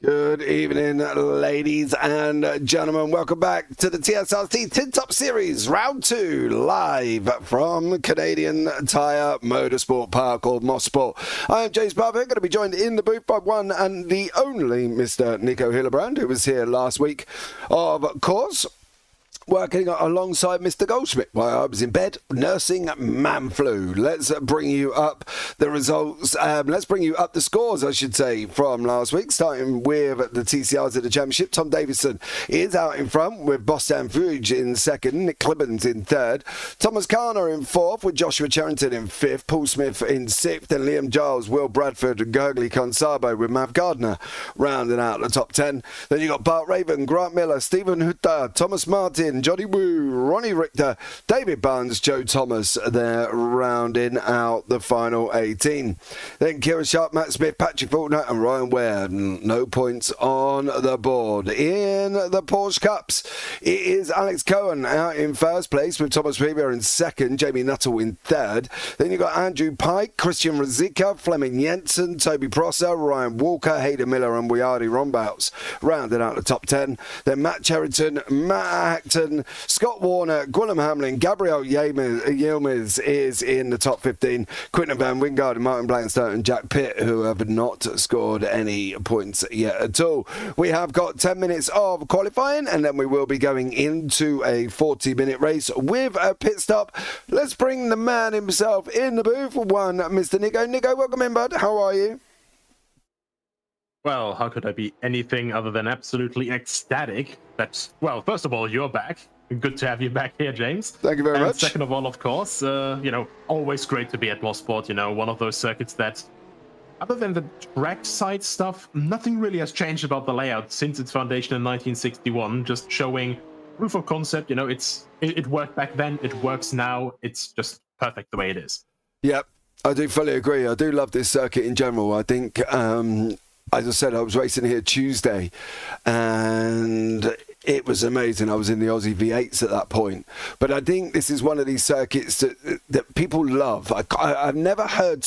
Good evening, ladies and gentlemen. Welcome back to the TSRC Tin Top Series, Round 2, live from Canadian Tire Motorsport Park called Mosport. I am James Barber, going to be joined in the booth by one and the only Mr. Nico Hillebrand, who was here last week, of course, working alongside Mr. Goldschmidt while I was in bed nursing man flu. Let's bring you up the results. Let's bring you up the scores, I should say, from last week, starting with the TCRs of the championship. Tom Davison is out in front with Boston Fuge in second, Nick Clibbons in third, Thomas Garner in fourth with Joshua Charrington in fifth, Paul Smith in sixth, and Liam Giles, Will Bradford, and Gurgley Consabo with Mav Gardner rounding out the top 10. Then you got Bart Raven, Grant Miller, Stephen Hutta, Thomas Martin, Johnny Woo, Ronnie Richter, David Barnes, Joe Thomas there rounding out the final 18. Then Kira Sharp, Matt Smith, Patrick Faulkner and Ryan Ware. No points on the board. In the Porsche Cups, it is Alex Cohen out in first place with Thomas Weaver in second, Jamie Nuttall in third. Then you've got Andrew Pike, Christian Ruzicka, Fleming Jensen, Toby Prosser, Ryan Walker, Hayden Miller and Wiardi Rombouts rounding out the top 10. Then Matt Cherrington, Matt Acton, Scott Warner, Gwilym Hamlin, Gabriel Yilmaz is in the top 15. Quinton Van Wingard, Martin Blackstone and Jack Pitt, who have not scored any points yet at all. We have got 10 minutes of qualifying and then we will be going into a 40-minute race with a pit stop. Let's bring the man himself in the booth, one Mr. Nico. Nico, welcome in, bud. How are you? Well, how could I be anything other than absolutely ecstatic that, well, first of all, you're back. Good to have you back here, James. Thank you very much. Second of all, of course, always great to be at Mosport, one of those circuits that, other than the track side stuff, nothing really has changed about the layout since its foundation in 1961, just showing proof of concept, it worked back then, it works now, it's just perfect the way it is. Yep, I do fully agree. I do love this circuit in general. I think, as I said, I was racing here Tuesday and it was amazing. I was in the Aussie V8s at that point. But I think this is one of these circuits that people love. I've never heard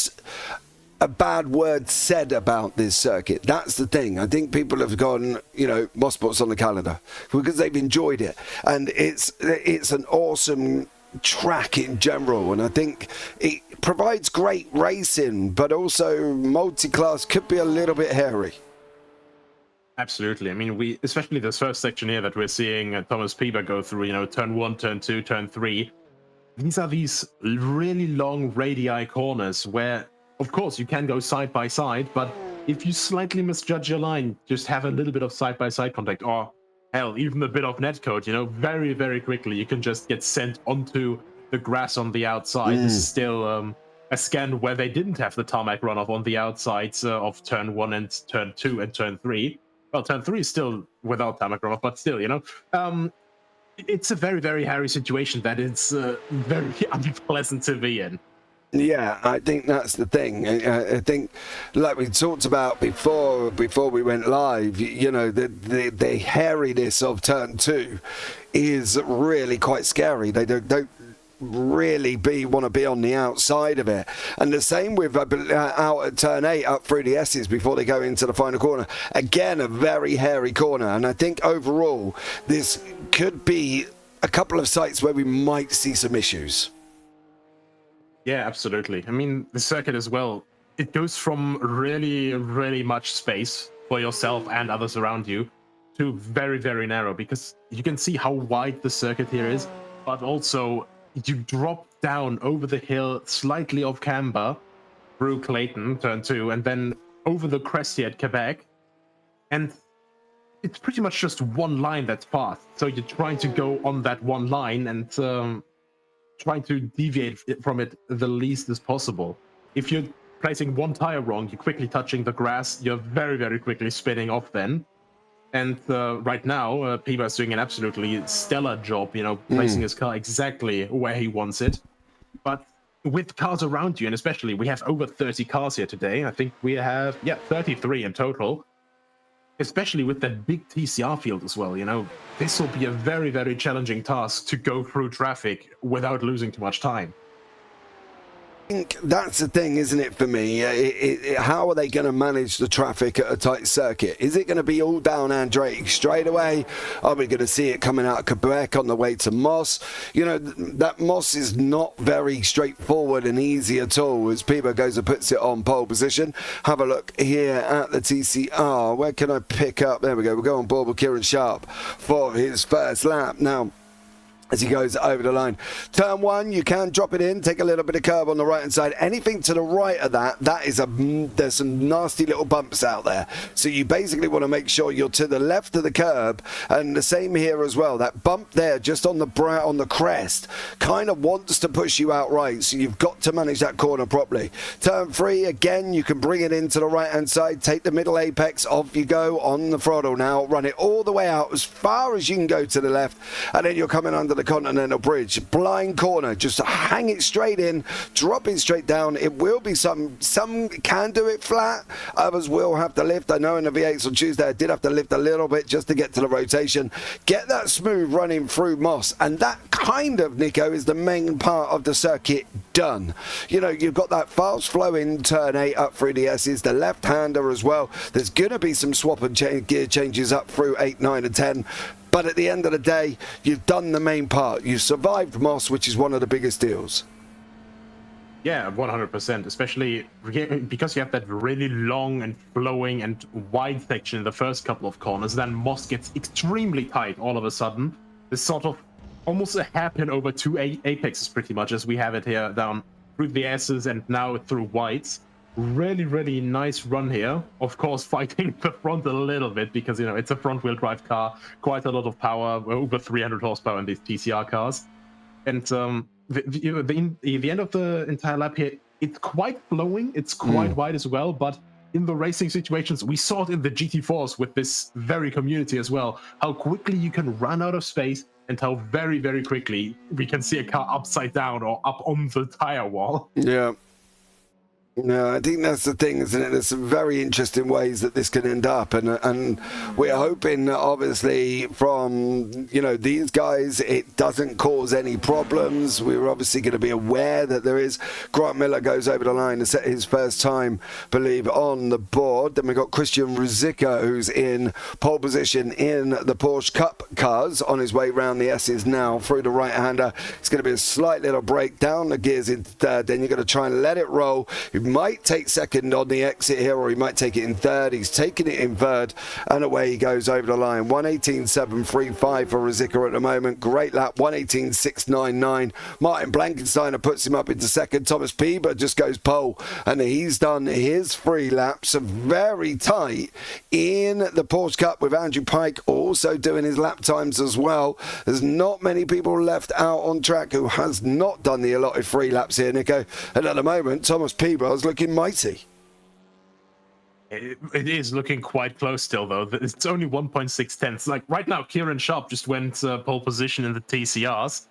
a bad word said about this circuit. That's the thing. I think people have gone, Mosport's on the calendar because they've enjoyed it. And it's an awesome track in general. And I think it provides great racing, but also multi-class could be a little bit hairy. Absolutely. I mean, especially this first section here that we're seeing Thomas Pieber go through, turn 1, turn 2, turn 3. These are these really long radii corners where, of course, you can go side by side, but if you slightly misjudge your line, just have a little bit of side-by-side contact, or hell, even a bit of netcode, very, very quickly, you can just get sent onto the grass on the outside. This is still a scan where they didn't have the tarmac runoff on the outsides of turn 1 and turn 2 and turn 3. Well, turn 3 is still without tarmac runoff, but still, it's a very, very hairy situation that it's very unpleasant to be in. Yeah, I think that's the thing. I think, like we talked about before we went live, the hairiness of turn 2 is really quite scary. They don't really want to be on the outside of it, and the same with out at turn 8 up through the S's before they go into the final corner. Again, a very hairy corner, and I think overall this could be a couple of sites where we might see some issues. Yeah, absolutely. I mean, the circuit as well, it goes from really, really much space for yourself and others around you to very, very narrow, because you can see how wide the circuit here is, but also you drop down over the hill slightly off camber through Clayton, turn 2, and then over the crest here at Quebec. And it's pretty much just one line that's fast. So you're trying to go on that one line and trying to deviate from it the least as possible. If you're placing one tire wrong, you're quickly touching the grass, you're very, very quickly spinning off then. And right now, Pieber is doing an absolutely stellar job, placing his car exactly where he wants it. But with cars around you, and especially we have over 30 cars here today. I think we have, 33 in total. Especially with that big TCR field as well, this will be a very, very challenging task to go through traffic without losing too much time. think that's the thing, isn't it, for me? How are they going to manage the traffic at a tight circuit? Is it going to be all down Andretti straight away? Are we going to see it coming out of Quebec on the way to Moss? You know, that Moss is not very straightforward and easy at all as Pipo goes and puts it on pole position. Have a look here at the TCR. Where can I pick up? There we go. We'll go on board with Kieran Sharp for his first lap. Now, as he goes over the line. Turn one, you can drop it in, take a little bit of curb on the right-hand side. Anything to the right of that is there's some nasty little bumps out there. So you basically want to make sure you're to the left of the curb, and the same here as well. That bump there, just on the brow, on the crest, kind of wants to push you out right, so you've got to manage that corner properly. Turn three, again, you can bring it into the right-hand side, take the middle apex, off you go on the throttle now, run it all the way out as far as you can go to the left, and then you're coming under the Continental Bridge. Blind corner, just hang it straight in, drop it straight down. It will be some can do it flat, others will have to lift. I know in the V8s on Tuesday I did have to lift a little bit just to get to the rotation, get that smooth running through Moss, and that kind of, Nico, is the main part of the circuit done. You know, you've got that fast flowing turn 8 up through the S's, the left hander as well. There's going to be some swap and gear changes up through 8, 9 and 10. But at the end of the day, you've done the main part. You've survived Moss, which is one of the biggest deals. Yeah, 100%, especially because you have that really long and flowing and wide section in the first couple of corners. Then Moss gets extremely tight all of a sudden. This sort of almost a hairpin over two apexes pretty much, as we have it here down through the S's and now through whites. Really, really nice run here. Of course, fighting the front a little bit because, you know, it's a front-wheel drive car. Quite a lot of power, over 300 horsepower in these TCR cars. And the end of the entire lap here, it's quite flowing. It's quite wide as well. But in the racing situations, we saw it in the GT4s with this very community as well, how quickly you can run out of space and how very, very quickly we can see a car upside down or up on the tire wall. Yeah. No, I think that's the thing, isn't it? There's some very interesting ways that this can end up, and we're hoping that obviously from, you know, these guys it doesn't cause any problems. We're obviously going to be aware that there is. Grant Miller goes over the line to set his first time, believe, on the board. Then we've got Christian Ruzicka, who's in pole position in the Porsche Cup cars, on his way round the S's now through the right-hander. It's going to be a slight little break down the gears in third. Then you're going to try and let it roll. He might take second on the exit here, or he might take it in third. He's taking it in third, and away he goes over the line. 1:18.735 for Ruzicka at the moment. Great lap, 1:18.699. Martin Blankensteiner puts him up into second. Thomas Pieber just goes pole, and he's done his 3 laps very tight in the Porsche Cup, with Andrew Pike also doing his lap times as well. There's not many people left out on track who has not done the allotted 3 laps here, Nico, and at the moment Thomas Pieber is looking mighty. It is looking quite close still, though. It's only 1.6 tenths. Like right now, Kieran Sharp just went pole position in the TCRs.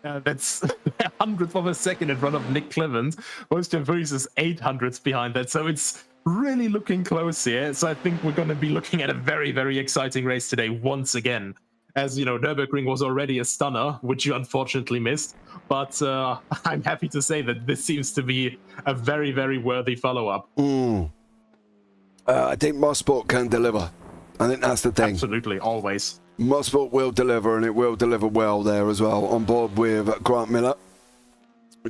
That's a hundredth of a second in front of Nick Clevens. Most of Vries is 800ths behind that. So it's really looking close here. So I think we're going to be looking at a very, very exciting race today once again. As you know, Nürburgring was already a stunner, which you unfortunately missed. But I'm happy to say that this seems to be a very, very worthy follow-up. I think Mosport can deliver. I think that's the thing. Absolutely, always. Mosport will deliver, and it will deliver well there as well. On board with Grant Miller.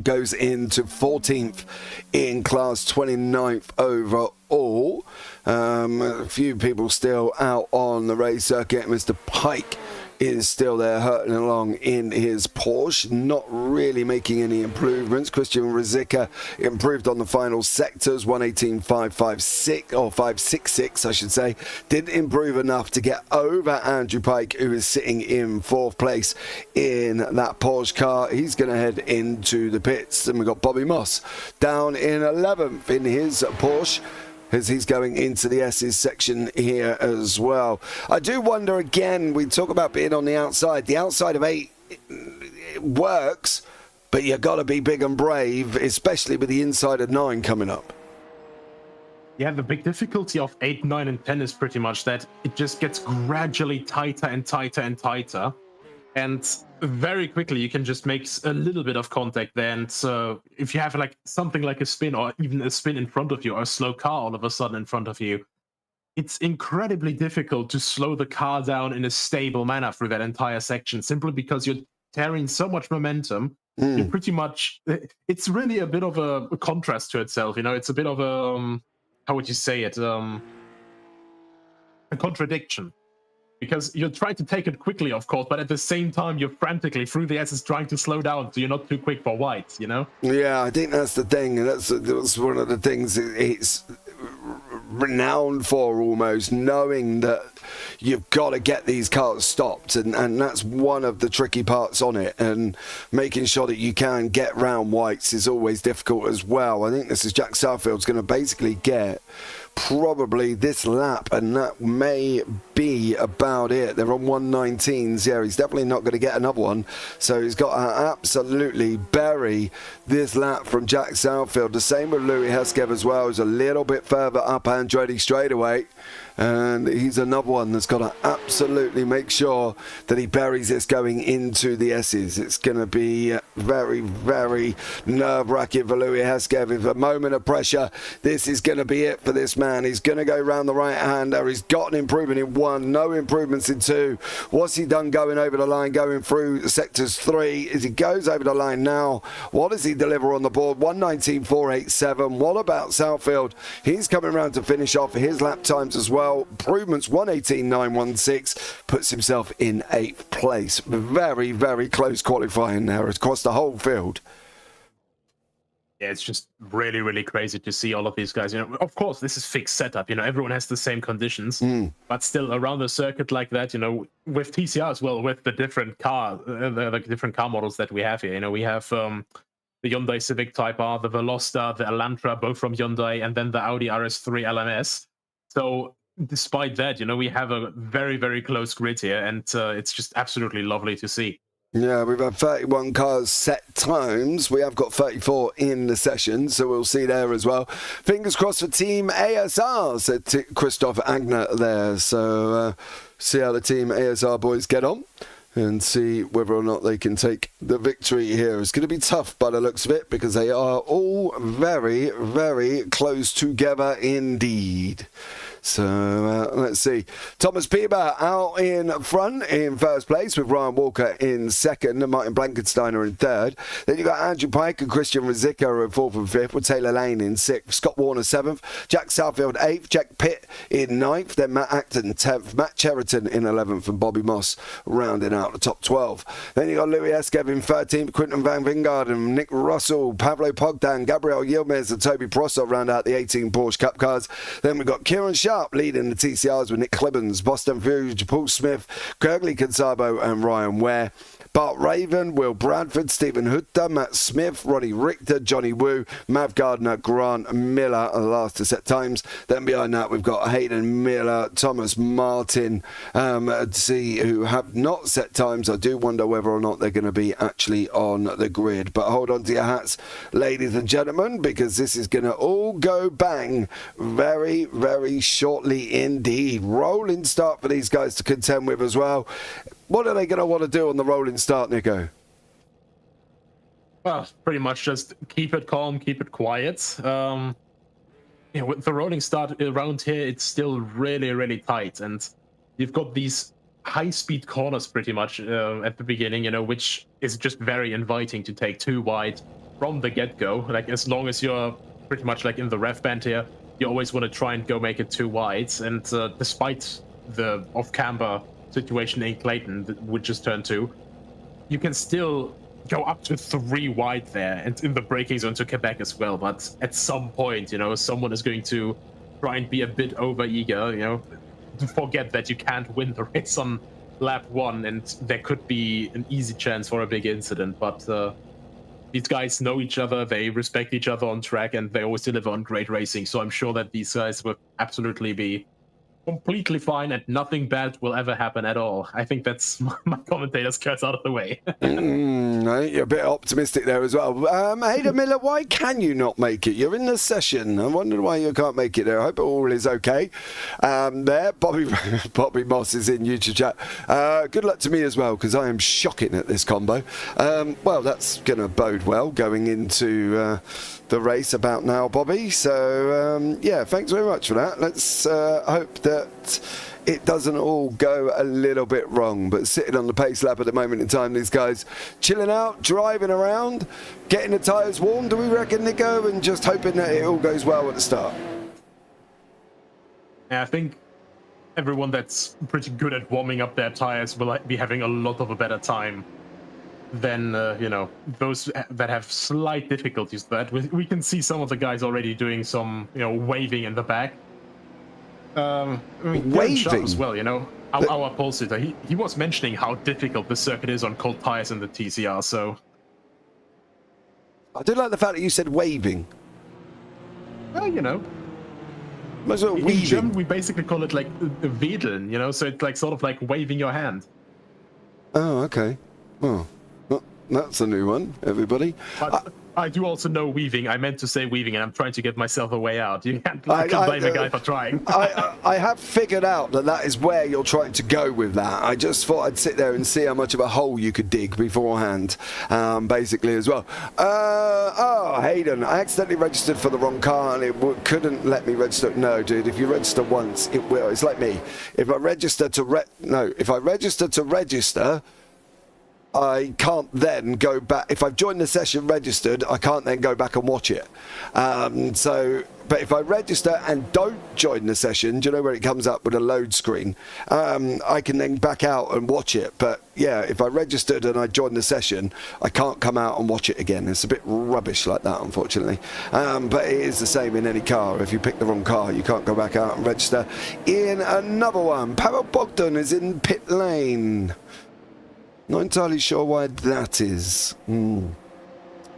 Goes into 14th in class, 29th overall. A few people still out on the race circuit. Mr. Pike is still there hurtling along in his Porsche, not really making any improvements. Christian Ruzicka improved on the final sectors, 1:18.556 or 5:66 I should say. Didn't improve enough to get over Andrew Pike, who is sitting in 4th place in that Porsche car. He's going to head into the pits, and we've got Bobby Moss down in 11th in his Porsche, as he's going into the S's section here as well. I do wonder again, we talk about being on the outside. The outside of 8 it works, but you got to be big and brave, especially with the inside of 9 coming up. Yeah, the big difficulty of 8, 9, and 10 is pretty much that it just gets gradually tighter and tighter and tighter. And very quickly you can just make a little bit of contact there. And if you have like something like a spin or even a spin in front of you or a slow car all of a sudden in front of you, it's incredibly difficult to slow the car down in a stable manner through that entire section, simply because you're carrying so much momentum. You're pretty much, it's really a bit of a contrast to itself. It's a bit of a, how would you say it? A contradiction. Because you're trying to take it quickly, of course, but at the same time, you're frantically through the S's trying to slow down so you're not too quick for whites, Yeah, I think that's the thing. And that's one of the things it's renowned for, almost, knowing that you've got to get these cars stopped. And that's one of the tricky parts on it. And making sure that you can get round whites is always difficult as well. I think this is Jack Southfield's going to basically get probably this lap, and that may be about it. They're on 119s. Yeah, he's definitely not going to get another one, so he's got to absolutely bury this lap from Jack Southfield. The same with Louis Hesketh as well. He's a little bit further up Andretti straightaway, and he's another one that's got to absolutely make sure that he buries this going into the S's. It's going to be very, very nerve-wracking for Louis Hesketh. If a moment of pressure, this is going to be it for this man. He's going to go round the right-hander. He's got an improvement in 1, no improvements in 2. What's he done going over the line, going through sectors 3? As he goes over the line now, what does he deliver on the board? 119.487. What about Southfield? He's coming around to finish off his lap times as well. Improvements 118.916, puts himself in 8th place. Very, very close qualifying there across the whole field. Yeah, it's just really, really crazy to see all of these guys. Of course, this is fixed setup. Everyone has the same conditions, but still around a circuit like that, with TCR as well, with the different the different car models that we have here. We have the Hyundai Civic Type R, the Veloster, the Elantra, both from Hyundai, and then the Audi RS3 LMS. So despite that, we have a very, very close grid here, and it's just absolutely lovely to see. Yeah, we've had 31 cars set times. We have got 34 in the session, so we'll see there as well. Fingers crossed for Team ASR, said Christoph Agner there. So see how the Team ASR boys get on and see whether or not they can take the victory here. It's going to be tough by the looks of it, because they are all very, very close together indeed. So let's see. Thomas Pieber out in front in first place, with Ryan Walker in second and Martin Blankensteiner in third. Then you've got Andrew Pike and Christian Rizicka in fourth and fifth, with Taylor Lane in sixth, Scott Warner seventh, Jack Southfield eighth, Jack Pitt in ninth, then Matt Acton 10th, Matt Cheriton in 11th, and Bobby Moss rounding out the top 12. Then you've got Louis Hesketh in 13th, Quinton Van Vingaarden, Nick Russell, Pavlo Pogdan, Gabriel Yilmaz and Toby Prosser round out the 18 Porsche Cup cars. Then we've got Kieran Sharp leading the TCRs with Nick Clemmons, Boston Fuge, Paul Smith, Kirkley Consabo and Ryan Ware. Bart Raven, Will Bradford, Stephen Hutta, Matt Smith, Ronnie Richter, Johnny Wu, Mav Gardner, Grant Miller are the last to set times. Then behind that we've got Hayden Miller, Thomas Martin, see who have not set times. I do wonder whether or not they're going to be actually on the grid. But hold on to your hats, ladies and gentlemen, because this is going to all go bang very, very shortly indeed. Rolling start for these guys to contend with as well. What are they going to want to do on the rolling start, Nico? Well, pretty much just keep it calm, keep it quiet. With the rolling start around here, it's still really, really tight. And you've got these high-speed corners pretty much at the beginning, which is just very inviting to take too wide from the get-go. Like, as long as you're pretty much like in the ref band here, you always want to try and go make it too wide. And despite the off-camber situation in Clayton that would just turn 2, you can still go up to 3 wide there, and in the braking zone to Quebec as well. But at some point, someone is going to try and be a bit over eager, to forget that you can't win the race on lap 1, and there could be an easy chance for a big incident. But these guys know each other, they respect each other on track, and they always deliver on great racing. So I'm sure that these guys will absolutely be completely fine and nothing bad will ever happen at all. I think that's my commentator's curse out of the way. No, you're a bit optimistic there as well. Hayden Miller, why can you not make it? You're in the session. I wonder why you can't make it there. I hope all is okay. There, Bobby Moss is in YouTube chat. Good luck to me as well, because I am shocking at this combo. Well, that's going to bode well going into the race about now, Bobby. So, yeah, thanks very much for that. Let's hope that it doesn't all go a little bit wrong. But sitting on the pace lap at the moment in time, these guys chilling out, driving around, getting the tyres warm, do we reckon, Nico? And just hoping that it all goes well at the start. Yeah, I think everyone that's pretty good at warming up their tyres will be having a lot of a better time than, you know, those that have slight difficulties. That we can see some of the guys already doing some, you know, waving in the back. I mean, Waving as well, you know, our pole sitter, he was mentioning how difficult the circuit is on cold tires in the TCR. So I do like the fact that you said waving. Well, you know, in German we basically call it like wedeln, you know, so it's like sort of like waving your hand. Oh, okay. Oh, well, that's a new one, everybody. But I do also know weaving. I meant to say weaving, and I'm trying to get myself a way out. You can't blame a guy for trying. I have figured out that is where you're trying to go with that. I just thought I'd sit there and see how much of a hole you could dig beforehand, basically, as well. Oh, Hayden, I accidentally registered for the wrong car, and it couldn't let me register. No, dude, if you register once, it will. It's like me. If I register to register, I can't then go back. If I've joined the session registered, I can't then go back and watch it. But if I register and don't join the session, do you know where it comes up with a load screen? I can then back out and watch it. But yeah, if I registered and I joined the session, I can't come out and watch it again. It's a bit rubbish like that, unfortunately. But it is the same in any car. If you pick the wrong car, you can't go back out and register in another one. Pavel Bogdan is in pit lane. Not entirely sure why that is.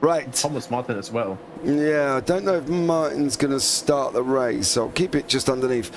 Right. Thomas Martin as well. Yeah, I don't know if Martin's going to start the race. I'll keep it just underneath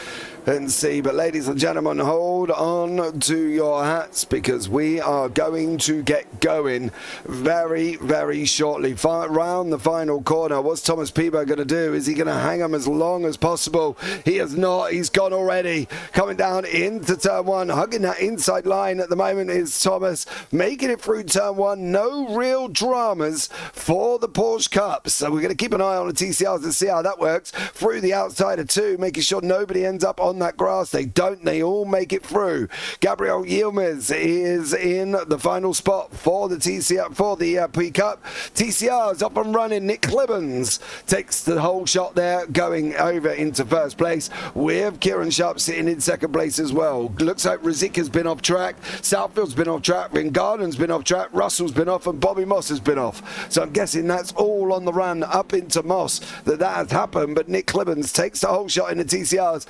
and see. But ladies and gentlemen, hold on to your hats, because we are going to get going very, very shortly. Round the final corner. What's Thomas Pibo going to do? Is he going to hang him as long as possible? He has not. He's gone already. Coming down into turn one. Hugging that inside line at the moment is Thomas. Making it through turn one. No real dramas for the Porsche Cup. So we're going to keep an eye on the TCRs and see how that works. Through the outside of two, making sure nobody ends up on that grass. They don't. They all make it through. Gabriel Yilmaz is in the final spot for the TCR, for the P-Cup. TCR's up and running. Nick Clibbons takes the whole shot there, going over into first place, with Kieran Sharp sitting in second place as well. Looks like Rizika's been off track. Southfield's been off track. Van Garden's been off track. Russell's been off, and Bobby Moss has been off. So I'm guessing that's all on the run up into Moss that has happened. But Nick Clibbons takes the whole shot in the TCRs.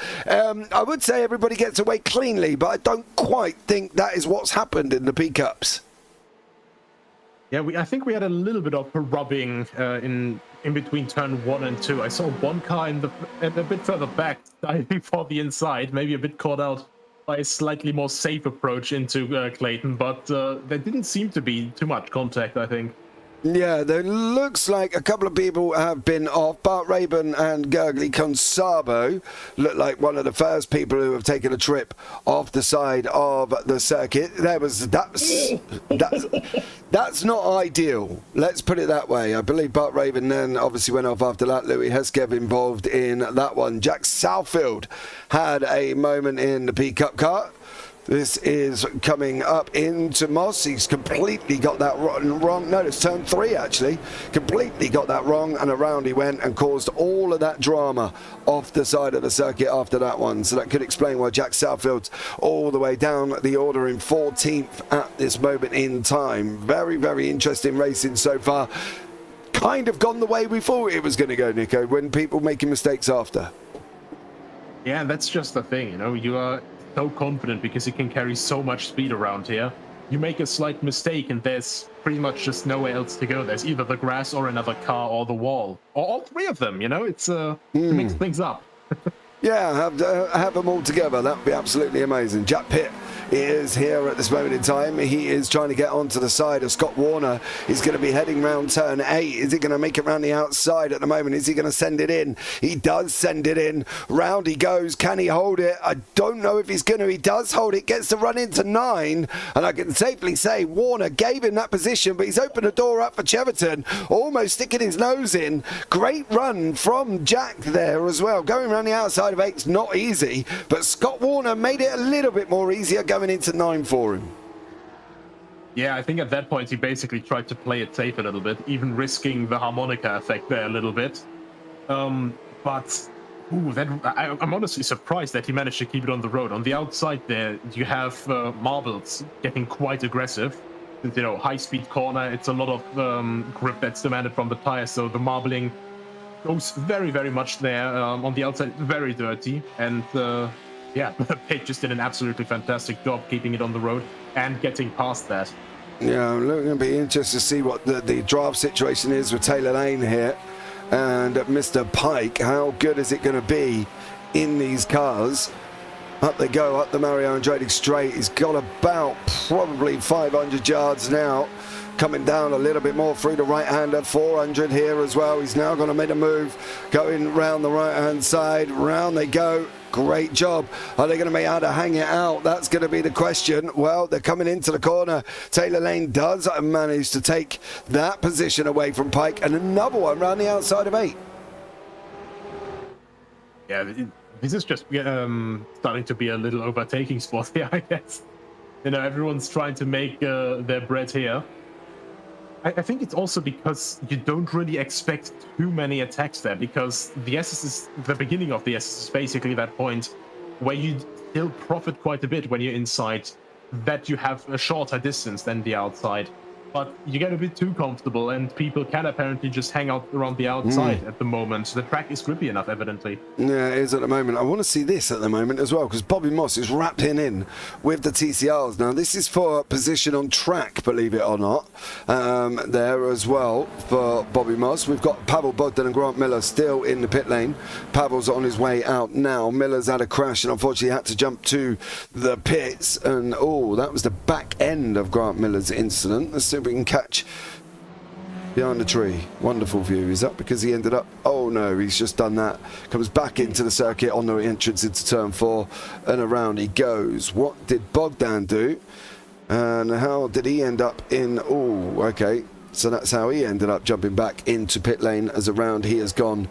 I would say everybody gets away cleanly, but I don't quite think that is what's happened in the P-Cups. Yeah, I think we had a little bit of a rubbing in between turn 1 and 2. I saw one car a bit further back diving for the inside, maybe a bit caught out by a slightly more safe approach into Clayton, but there didn't seem to be too much contact, I think. Yeah, there looks like a couple of people have been off. Bart Rabin and Gurgly Consabo look like one of the first people who have taken a trip off the side of the circuit. That's not ideal. Let's put it that way. I believe Bart Rabin then obviously went off after that. Louis Heskev involved in that one. Jack Southfield had a moment in the P-Cup car. This is coming up into Moss. He's completely got that wrong. No, it's turn 3 actually. Completely got that wrong, and around he went and caused all of that drama off the side of the circuit after that one. So that could explain why Jack Southfield's all the way down the order in 14th at this moment in time. Very, very interesting racing so far. Kind of gone the way we thought it was going to go, Nico, when people making mistakes after. Yeah, that's just the thing, you know. You are so confident because you can carry so much speed around here. You make a slight mistake and there's pretty much just nowhere else to go. There's either the grass or another car or the wall, or all three of them, you know. It's to mix things up. Yeah, have them all together. That would be absolutely amazing. Jack Pitt is here at this moment in time. He is trying to get onto the side of Scott Warner. He's going to be heading round turn 8. Is he going to make it round the outside at the moment? Is he going to send it in? He does send it in. Round he goes. Can he hold it? I don't know if he's going to. He does hold it. Gets to run into 9. And I can safely say Warner gave him that position, but he's opened the door up for Cheverton, almost sticking his nose in. Great run from Jack there as well. Going around the outside of 8's not easy, but Scott Warner made it a little bit more easier going into 9 for him. Yeah, I think at that point he basically tried to play it safe a little bit, even risking the harmonica effect there a little bit. But I'm honestly surprised that he managed to keep it on the road. On the outside there, you have Marbles getting quite aggressive. You know, high-speed corner, it's a lot of grip that's demanded from the tires, so the marbling goes very, very much there. On the outside, very dirty, and yeah, Pate just did an absolutely fantastic job keeping it on the road and getting past that. Yeah, I'm going to be interested to see what the draft situation is with Taylor Lane here and Mr. Pike. How good is it going to be in these cars? Up they go, up the Mario Andretti straight. He's got about probably 500 yards now. Coming down a little bit more through the right-hander, 400 here as well. He's now going to make a move, going round the right-hand side. Round they go. Great job. Are they going to be able to hang it out? That's going to be the question. Well, they're coming into the corner. Taylor Lane does manage to take that position away from Pike, and another one round the outside of 8. Yeah, this is just starting to be a little overtaking sport here, I guess. You know, everyone's trying to make their bread here. I think it's also because you don't really expect too many attacks there, because the beginning of the SS is basically that point where you still profit quite a bit when you're inside, that you have a shorter distance than the outside. But you get a bit too comfortable, and people can apparently just hang out around the outside at the moment. The track is grippy enough, evidently. Yeah, it is at the moment. I want to see this at the moment as well, because Bobby Moss is wrapped in with the TCRs. Now, this is for position on track, believe it or not, there as well for Bobby Moss. We've got Pavel Bogdan and Grant Miller still in the pit lane. Pavel's on his way out now. Miller's had a crash and unfortunately had to jump to the pits. And, that was the back end of Grant Miller's incident. Let's see if we can catch behind the tree. Wonderful view. Is that because he ended up... Oh no, he's just done that. Comes back into the circuit on the entrance into turn 4 and around he goes. What did Bogdan do? And how did he end up in... Okay. So that's how he ended up jumping back into pit lane, as around he has gone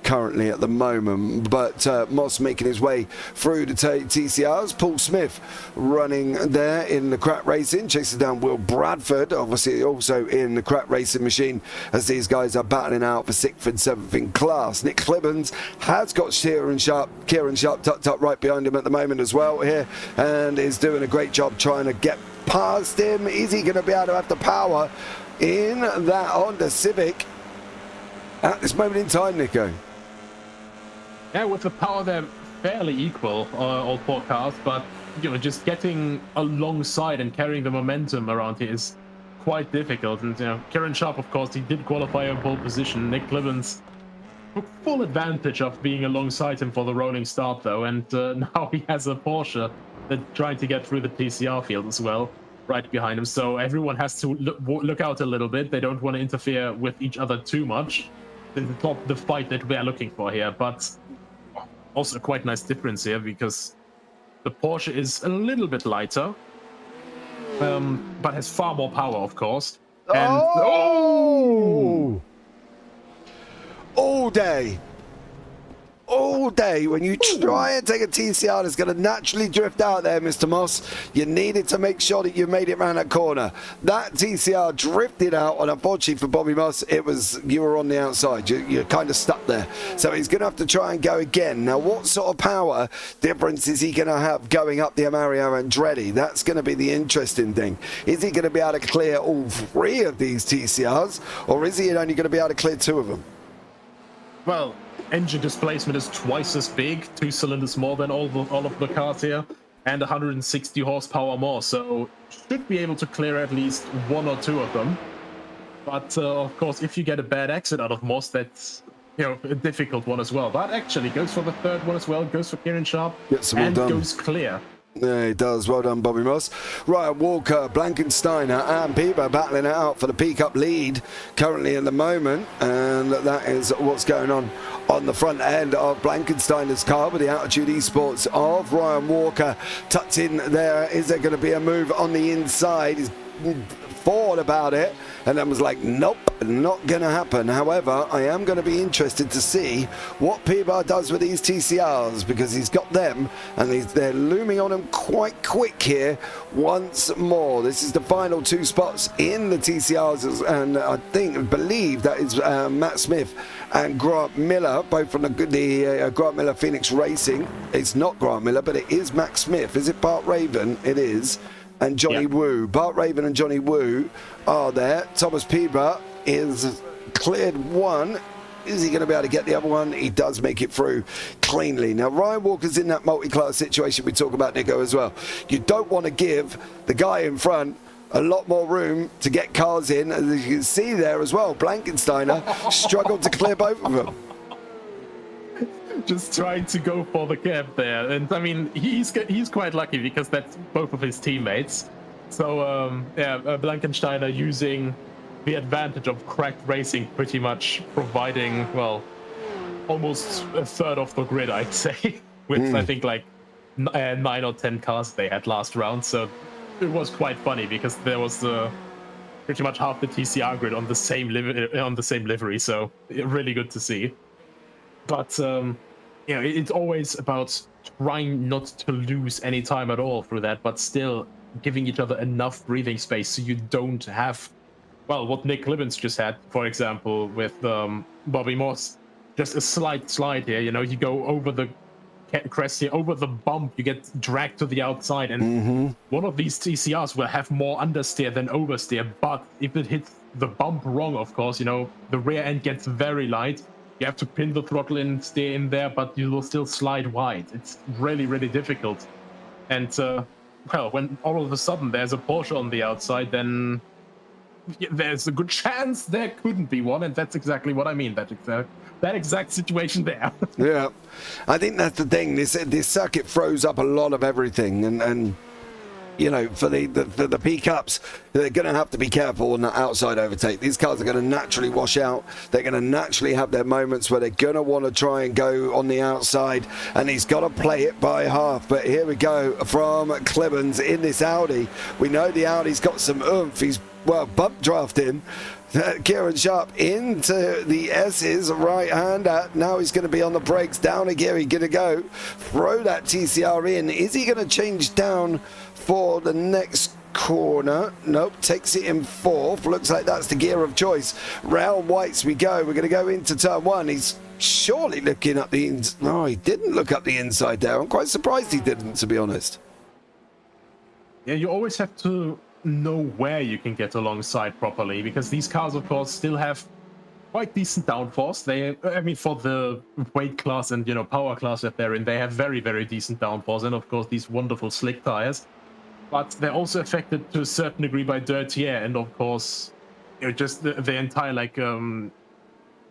currently at the moment. But Moss making his way through the TCRs. Paul Smith running there in the Crack Racing, chasing down Will Bradford, obviously also in the Crack Racing machine, as these guys are battling out for 6th and 7th in class. Nick Clibbons has got Kieran Sharp tucked up right behind him at the moment as well here, and is doing a great job trying to get past him. Is he going to be able to have the power in that Honda Civic at this moment in time, Nico? Yeah, with the power, they're fairly equal, all 4 cars, but just getting alongside and carrying the momentum around here is quite difficult. And Kieran Sharp, of course, he did qualify in pole position. Nick Clibbons took full advantage of being alongside him for the rolling start, though, and now he has a Porsche that's trying to get through the TCR field as well, right behind him. So everyone has to look out a little bit. They don't want to interfere with each other too much. It's not the fight that we're looking for here, but also a quite nice difference here, because the Porsche is a little bit lighter, but has far more power, of course. And all day when you try and take a TCR that's going to naturally drift out there, Mr. Moss, you needed to make sure that you made it around that corner. That TCR drifted out, and unfortunately for Bobby Moss, you were on the outside. You're kind of stuck there. So he's going to have to try and go again. Now, what sort of power difference is he going to have going up the Mario Andretti? That's going to be the interesting thing. Is he going to be able to clear all 3 of these TCRs, or is he only going to be able to clear 2 of them? Well, engine displacement is twice as big, 2 cylinders more than all of the cars here, and 160 horsepower more, so should be able to clear at least 1 or 2 of them. But of course, if you get a bad exit out of Moss, that's a difficult one as well. But actually goes for the third one as well, goes for Kieran Sharp, Gets them all and done. goes clear. Yeah, he does. Well done, Bobby Moss. Ryan Walker, Blankensteiner and Bieber battling it out for the peak-up lead currently in the moment. And that is what's going on the front end of Blankensteiner's car with the Altitude Esports of Ryan Walker tucked in there. Is there going to be a move on the inside? He's thought about it and then was like, nope, not gonna happen. However, I am going to be interested to see what P-Bar does with these TCRs, because he's got them and they're looming on him quite quick here once more. This is the final two spots in the TCRs, and I believe that is Matt Smith and Grant Miller, both from the Grant Miller Phoenix Racing. It's not Grant Miller, but it is Matt Smith. Is it Bart Raven? It is. And Johnny Woo. Bart Raven and Johnny Woo are there. Thomas Piedra is cleared one. Is he going to be able to get the other one? He does make it through cleanly. Now, Ryan Walker's in that multi-class situation we talk about, Nico, as well. You don't want to give the guy in front a lot more room to get cars in. As you can see there as well, Blankensteiner struggled to clear both of them. Just trying to go for the cab there, and I mean he's quite lucky because that's both of his teammates. So Blankensteiner using the advantage of cracked racing, pretty much providing almost a third of the grid, I'd say, with I think like 9 or 10 cars they had last round. So it was quite funny because there was pretty much half the TCR grid on the same livery. So really good to see. But it's always about trying not to lose any time at all through that, but still giving each other enough breathing space so you don't have, what Nick Clibbins just had, for example, with Bobby Moss. Just a slight slide here, you go over the crest here, over the bump, you get dragged to the outside, and one of these TCRs will have more understeer than oversteer, but if it hits the bump wrong, of course, the rear end gets very light. You have to pin the throttle in, stay in there, but you will still slide wide. It's really, really difficult. And, when all of a sudden there's a Porsche on the outside, then there's a good chance there couldn't be one, and that's exactly what I mean, that exact situation there. Yeah, I think that's the thing. This circuit throws up a lot of everything, and for the P-Cups, they're going to have to be careful on that outside overtake. These cars are going to naturally wash out. They're going to naturally have their moments where they're going to want to try and go on the outside, and he's got to play it by half. But here we go from Clibbins in this Audi. We know the Audi's got some oomph. He's, bump drafting Kieran Sharp into the S's right-hander. Now he's going to be on the brakes, down a gear. He's going to go throw that TCR in. Is he going to change down for the next corner? Nope, takes it in fourth. Looks like that's the gear of choice. Round whites we go. We're going to go into turn one. He's surely looking up the inside. No, he didn't look up the inside there. I'm quite surprised he didn't, to be honest. Yeah, you always have to know where you can get alongside properly, because these cars, of course, still have quite decent downforce. For the weight class and power class that they're in, they have very, very decent downforce, and of course these wonderful slick tires. But they're also affected to a certain degree by dirty air, and of course, just the entire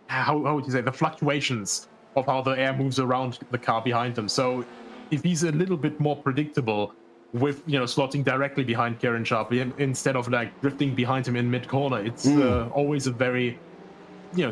how would you say, the fluctuations of how the air moves around the car behind them. So if he's a little bit more predictable with slotting directly behind Kieran Sharp instead of drifting behind him in mid corner, it's always a very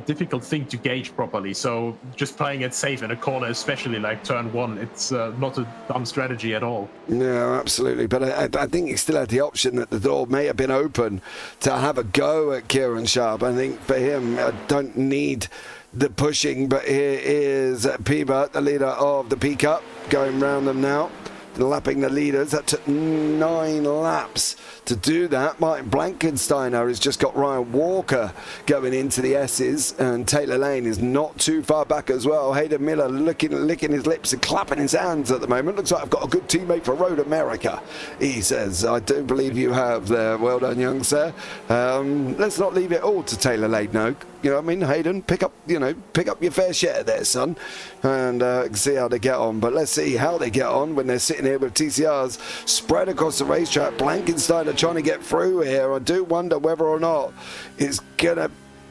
difficult thing to gauge properly. So just playing it safe in a corner, especially like turn one, it's not a dumb strategy at all. No, absolutely. But I think he still had the option that the door may have been open to have a go at Kieran Sharp. I think for him, I don't need the pushing, but here is Piebert, the leader of the P-Cup, going round them now, lapping the leaders. That took 9 laps to do that. Martin Blankensteiner has just got Ryan Walker going into the S's, and Taylor Lane is not too far back as well. Hayden Miller licking his lips and clapping his hands at the moment. Looks like I've got a good teammate for Road America, he says. I do believe you have there. Well done, young sir. Let's not leave it all to Taylor Lane, no. You know what I mean, Hayden? Pick up your fair share there, son, and see how they get on. But let's see how they get on when they're sitting here with TCRs spread across the racetrack. Blankensteiner trying to get through here. I do wonder whether or not it's gonna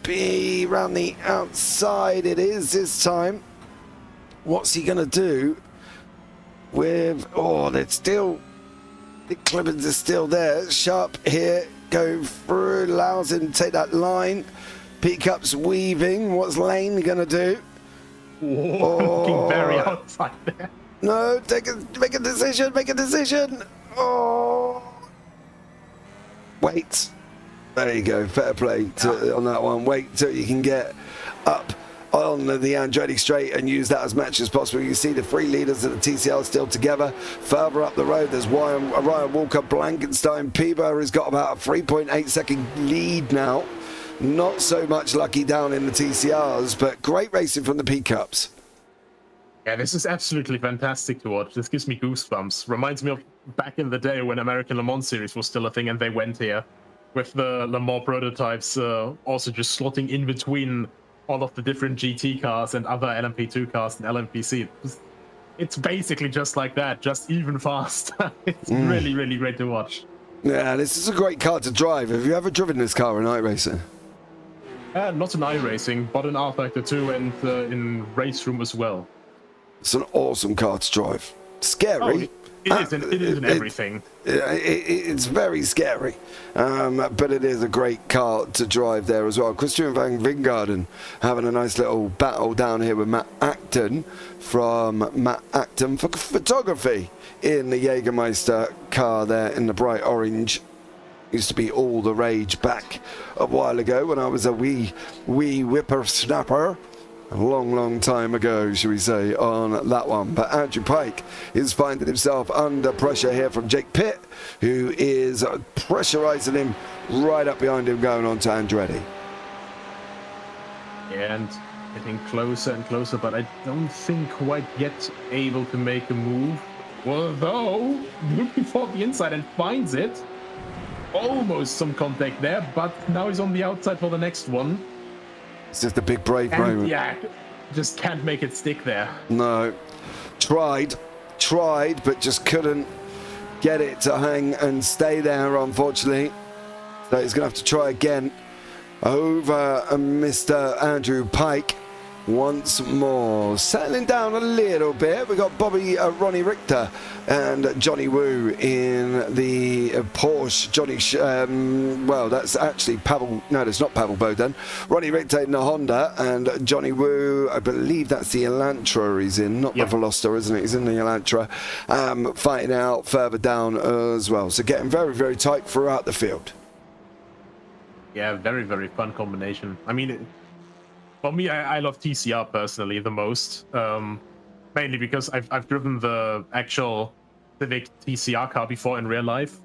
be round the outside. It is this time. What's he going to do with... Oh, they're still... The Clemens is still there. Sharp here. Go through. Allows him to take that line. Peacock's weaving. What's Lane going to do? Looking very outside there. No, make a decision. Make a decision. Oh. Wait. There you go. Fair play on that one. Wait till you can get up on the Andretti straight and use that as much as possible. You see the three leaders of the TCL still together. Further up the road, there's Ryan Walker, Blankenstein. Piba has got about a 3.8 second lead now. Not so much lucky down in the TCRs, but great racing from the P-Cups. Yeah, this is absolutely fantastic to watch. This gives me goosebumps. Reminds me of back in the day when American Le Mans Series was still a thing and they went here with the Le Mans prototypes also just slotting in between all of the different GT cars and other LMP2 cars and LMPC. It's basically just like that, just even faster. It's really, really great to watch. Yeah, this is a great car to drive. Have you ever driven this car in iRacing? Not in iRacing, but in R-Factor 2 and in Race Room as well. It's an awesome car to drive. Scary. It is in everything. It's very scary, but it is a great car to drive there as well. Christian van Vingarden having a nice little battle down here with Matt Acton from Matt Acton for photography in the Jägermeister car there in the bright orange. Used to be all the rage back a while ago when I was a wee whippersnapper. A long time ago, shall we say, on that one. But Andrew Pike is finding himself under pressure here from Jake Pitt, who is pressurising him right up behind him, going on to Andretti. And getting closer and closer, but I don't think quite yet able to make a move. Although, looking for the inside and finds it. Almost some contact there, but now he's on the outside for the next one. It's just a big brave moment. Yeah, just can't make it stick there. No. Tried, but just couldn't get it to hang and stay there, unfortunately. So he's going to have to try again over Mr. Andrew Pike once more. Settling down a little bit. We've got Ronnie Richter and Johnny Woo in the Porsche. Well, that's actually Pavel. No, that's not Pavel Bowden. Ronnie Richter in the Honda and Johnny Woo, I believe that's the Elantra he's in, not the Veloster, isn't it? He's in the Elantra, fighting out further down as well. So getting very, very tight throughout the field. Yeah, very, very fun combination. I mean, for me, I love TCR personally the most, mainly because I've driven the actual Civic TCR car before in real life,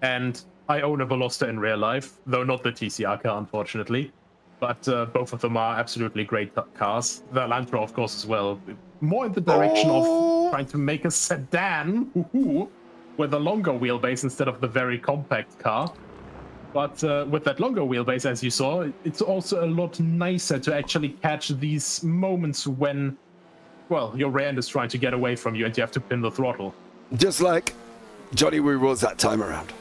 and I own a Veloster in real life, though not the TCR car, unfortunately. But both of them are absolutely great cars. The Elantra, of course, as well. More in the direction of trying to make a sedan with a longer wheelbase instead of the very compact car. But with that longer wheelbase, as you saw, it's also a lot nicer to actually catch these moments when, well, your rear end is trying to get away from you and you have to pin the throttle. Just like Johnny Woo was that time around.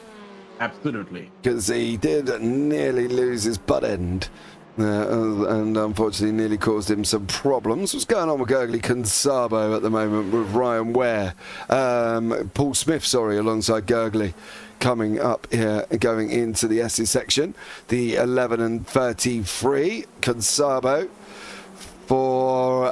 Absolutely. Because he did nearly lose his butt end. And unfortunately nearly caused him some problems. What's going on with Gurgley Consabo at the moment with Ryan Ware? Paul Smith, sorry, alongside Gurgley. Coming up here, going into the SE section, the 11 and 33, Consabo for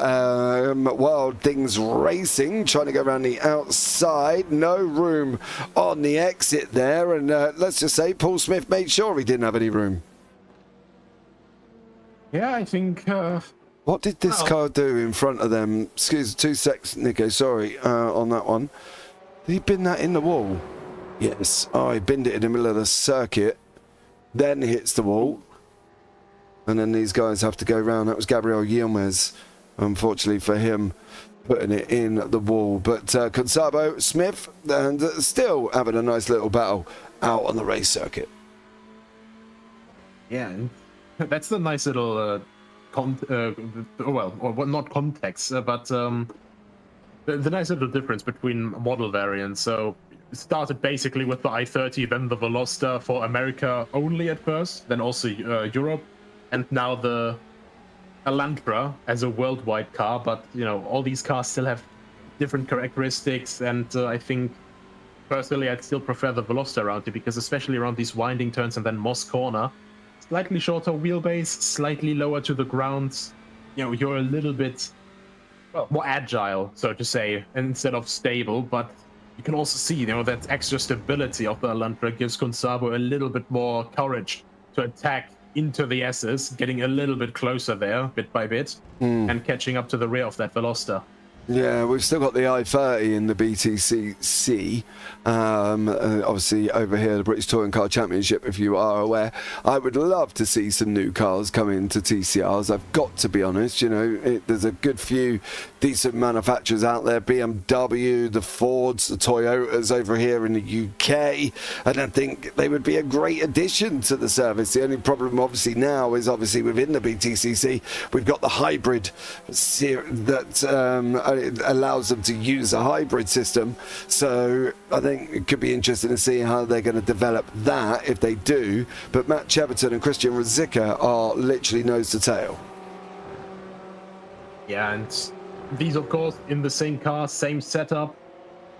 Wild Things Racing, trying to go around the outside. No room on the exit there, and let's just say Paul Smith made sure he didn't have any room. Yeah, I think... what did this car do in front of them? Excuse me, 2 seconds, Nico, sorry, on that one. Did he bin that in the wall? Yes. Oh, he binned it in the middle of the circuit, then hits the wall, and then these guys have to go round. That was Gabriel Yilmaz, unfortunately for him, putting it in the wall. But Consabo, Smith, and still having a nice little battle out on the race circuit. Yeah, that's the nice little, not context, but the nice little difference between model variants. So it started basically with the i30, then the Veloster for America only at first, then also Europe, and now the Elantra as a worldwide car, but all these cars still have different characteristics, and I think personally I'd still prefer the Veloster around here, because especially around these winding turns and then Moss Corner, slightly shorter wheelbase, slightly lower to the ground, you're a little bit more agile, so to say, instead of stable. But you can also see that extra stability of the Elantra gives Gonzalo a little bit more courage to attack into the S's, getting a little bit closer there, bit by bit, and catching up to the rear of that Veloster. Yeah, we've still got the I-30 in the BTCC. Obviously, over here, the British Touring Car Championship, if you are aware. I would love to see some new cars come into TCRs. I've got to be honest, there's a good few decent manufacturers out there. BMW, the Fords, the Toyotas over here in the UK. And I think they would be a great addition to the service. The only problem, obviously, now is obviously within the BTCC, we've got the hybrid that allows them to use a hybrid system. So I think it could be interesting to see how they're going to develop that if they do. But Matt Cheverton and Christian Ruzicka are literally nose to tail. Yeah, and these, of course, in the same car, same setup.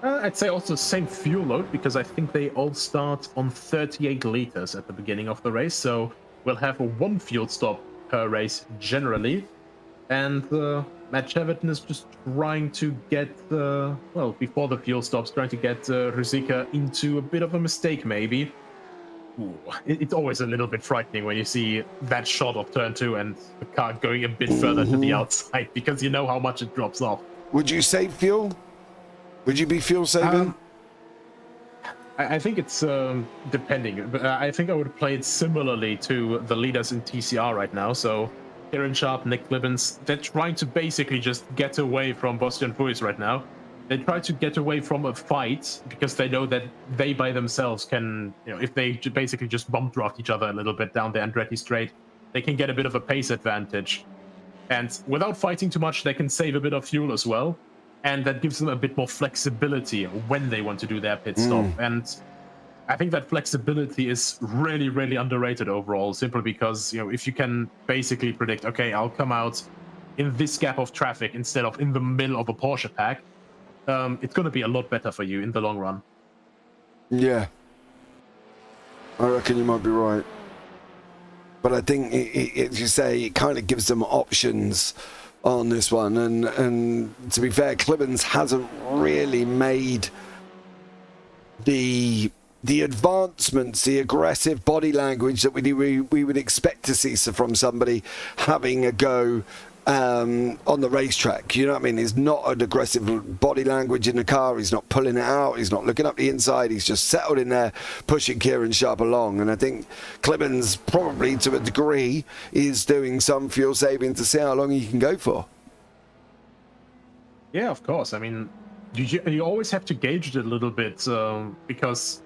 I'd say also same fuel load, because I think they all start on 38 liters at the beginning of the race. So we'll have one fuel stop per race generally. And Matt Cheverton is just trying to get, before the fuel stops, trying to get Ruzicka into a bit of a mistake, maybe. Ooh, it's always a little bit frightening when you see that shot of turn 2 and the car going a bit further to the outside, because you know how much it drops off. Would you save fuel? Would you be fuel saving? I think it's depending. But I think I would play it similarly to the leaders in TCR right now. So Kieran Sharp, Nick Clibbins, they're trying to basically just get away from Bastian Fuis right now. They try to get away from a fight because they know that they by themselves can, if they basically just bump draft each other a little bit down the Andretti straight, they can get a bit of a pace advantage. And without fighting too much, they can save a bit of fuel as well. And that gives them a bit more flexibility when they want to do their pit stop. And I think that flexibility is really, really underrated overall, simply because, if you can basically predict, okay, I'll come out in this gap of traffic instead of in the middle of a Porsche pack, it's going to be a lot better for you in the long run. Yeah. I reckon you might be right. But I think, as you say, it kind of gives them options on this one. And to be fair, Clibbins hasn't really made the advancements, the aggressive body language that we would expect to see from somebody having a go on the racetrack. You know what I mean? He's not an aggressive body language in the car. He's not pulling it out. He's not looking up the inside. He's just settled in there, pushing Kieran Sharp along. And I think Clibbins probably, to a degree, is doing some fuel saving to see how long he can go for. Yeah, of course. I mean, you always have to gauge it a little bit because,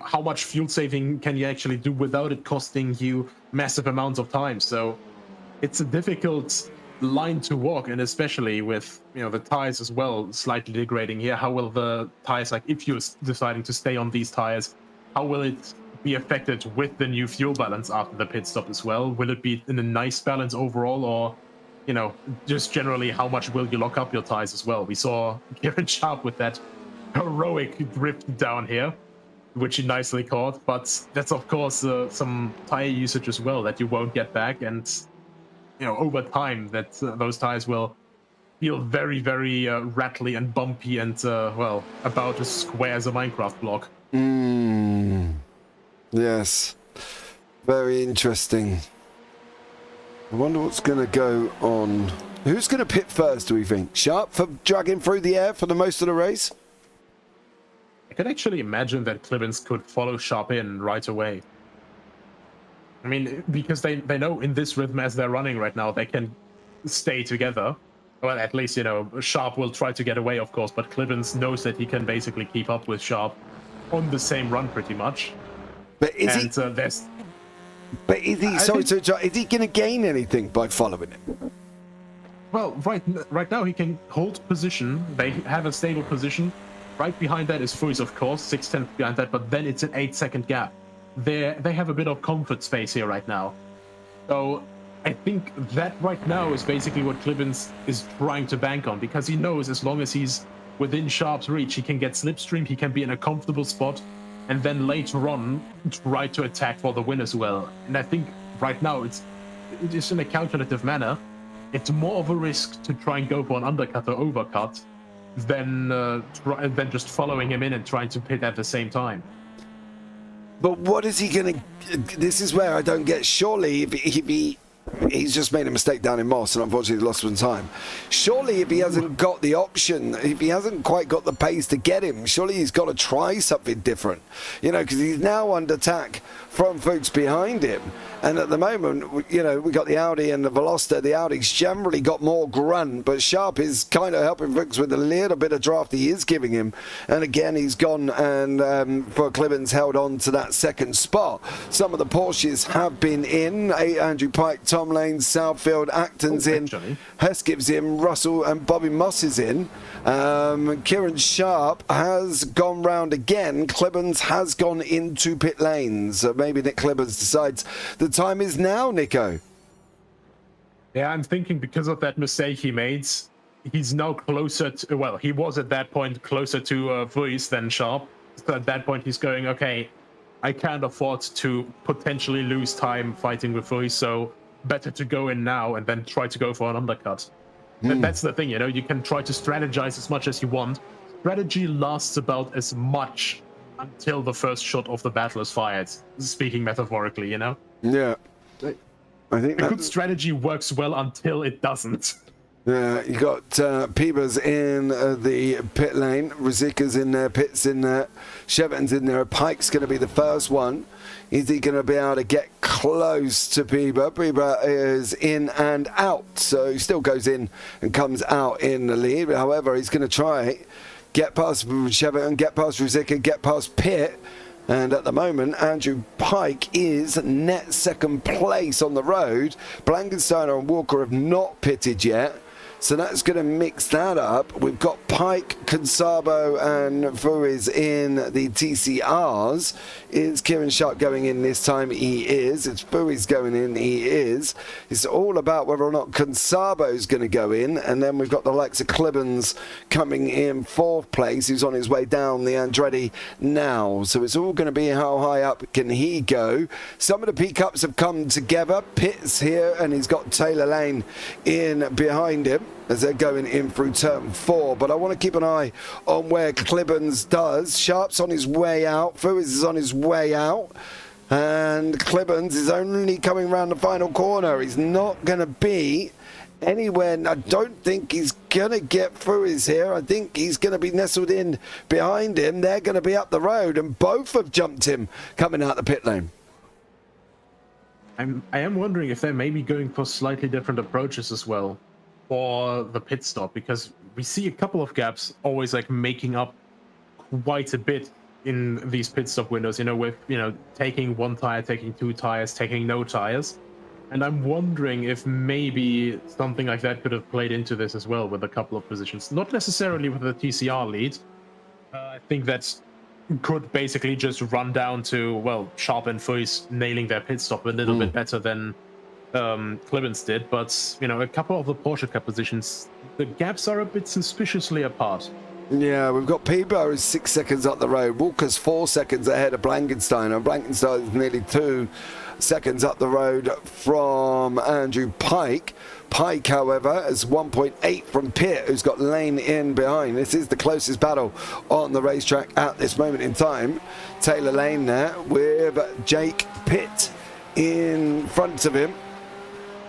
how much fuel saving can you actually do without it costing you massive amounts of time? So it's a difficult line to walk, and especially with the tires as well slightly degrading here. How will the tires, like if you're deciding to stay on these tires, how will it be affected with the new fuel balance after the pit stop as well? Will it be in a nice balance overall, or just generally how much will you lock up your tires as well? We saw Kieran Sharp with that heroic drift down here, which he nicely caught, but that's of course some tire usage as well that you won't get back, and over time that those tires will feel very, very rattly and bumpy and about as square as a Minecraft block. Yes, very interesting. I wonder what's going to go on. Who's going to pit first, do we think? Sharp for dragging through the air for the most of the race? I could actually imagine that Clibbins could follow Sharp in right away. I mean, because they know in this rhythm as they're running right now, they can stay together. Well, at least, Sharp will try to get away, of course, but Clibbins knows that he can basically keep up with Sharp on the same run pretty much. But is he... But is he is he going to gain anything by following him? Well, right now he can hold position. They have a stable position. Right behind that is Fuis, of course, 6/10 behind that, but then it's an 8-second gap. They have a bit of comfort space here right now. So I think that right now is basically what Clibbins is trying to bank on, because he knows as long as he's within Sharp's reach, he can get slipstream, he can be in a comfortable spot, and then later on try to attack for the win as well. And I think right now it is in a calculative manner. It's more of a risk to try and go for an undercut or overcut than just following him in and trying to pit at the same time. But what is he going to... This is where I don't get... Surely, if he's just made a mistake down in Moss and unfortunately lost some time. Surely, if he hasn't got the option, if he hasn't quite got the pace to get him, surely he's got to try something different. You know, because he's now under attack from Fuchs behind him. And at the moment, you know, we got the Audi and the Veloster. The Audi's generally got more grunt, but Sharp is kind of helping Fuchs with a little bit of draft he is giving him. And again, he's gone and for Clibbins held on to that second spot. Some of the Porsches have been in. Andrew Pike, Tom Lane, Southfield, Acton's in. Hesketh's in. Russell and Bobby Moss is in. Kieran Sharp has gone round again. Clibbins has gone into pit lanes. Maybe Nick Clibbins decides the time is now, Nico. Yeah, I'm thinking because of that mistake he made, he's now closer to, well, he was at that point closer to Vuis than Sharp. So at that point he's going, okay, I can't afford to potentially lose time fighting with Vuis, so better to go in now and then try to go for an undercut. And that's the thing, you know, you can try to strategize as much as you want. Strategy lasts about as much until the first shot of the battle is fired, speaking metaphorically, you know? Yeah. I think a good strategy works well until it doesn't. Yeah, you got Peeber's in the pit lane, Rizika's in there, Pitt's in there, Cheven's in there, Pike's going to be the first one. Is he going to be able to get close to Peeber? Peeber is in and out, so he still goes in and comes out in the lead. However, he's going to try get past Cheven, get past Rizika, get past Pitt. And at the moment, Andrew Pike is net second place on the road. Blankensteiner and Walker have not pitted yet. So that's going to mix that up. We've got Pike, Consabo and Vuis in the TCRs. Is Kieran Sharp going in this time? He is. It's Vuis going in? He is. It's all about whether or not Consabo's going to go in. And then we've got the likes of Clibbins coming in fourth place, who's on his way down the Andretti now. So it's all going to be how high up can he go. Some of the P-Cups have come together. Pitt's here and he's got Taylor Lane in behind him as they're going in through turn 4. But I want to keep an eye on where Clibbins does. Sharp's on his way out. Vuis is on his way out. And Clibbins is only coming around the final corner. He's not going to be anywhere. I don't think he's going to get Vuis here. I think he's going to be nestled in behind him. They're going to be up the road. And both have jumped him coming out the pit lane. I am wondering if they're maybe going for slightly different approaches as well for the pit stop, because we see a couple of gaps always like making up quite a bit in these pit stop windows, you know, with, you know, taking one tire, taking two tires, taking no tires. And I'm wondering if maybe something like that could have played into this as well with a couple of positions. Not necessarily with the TCR lead. I think that's could basically just run down to, well, Sharp and Vuis nailing their pit stop a little bit better than Clibbins did, but you know, a couple of the Porsche Cup positions, the gaps are a bit suspiciously apart. Yeah, we've got Peeber is 6 seconds up the road. Walker's 4 seconds ahead of Blankensteiner. Blankensteiner is nearly 2 seconds up the road from Andrew Pike. Pike, however, is 1.8 from Pitt, who's got Lane in behind. This is the closest battle on the racetrack at this moment in time. Taylor Lane there with Jake Pitt in front of him.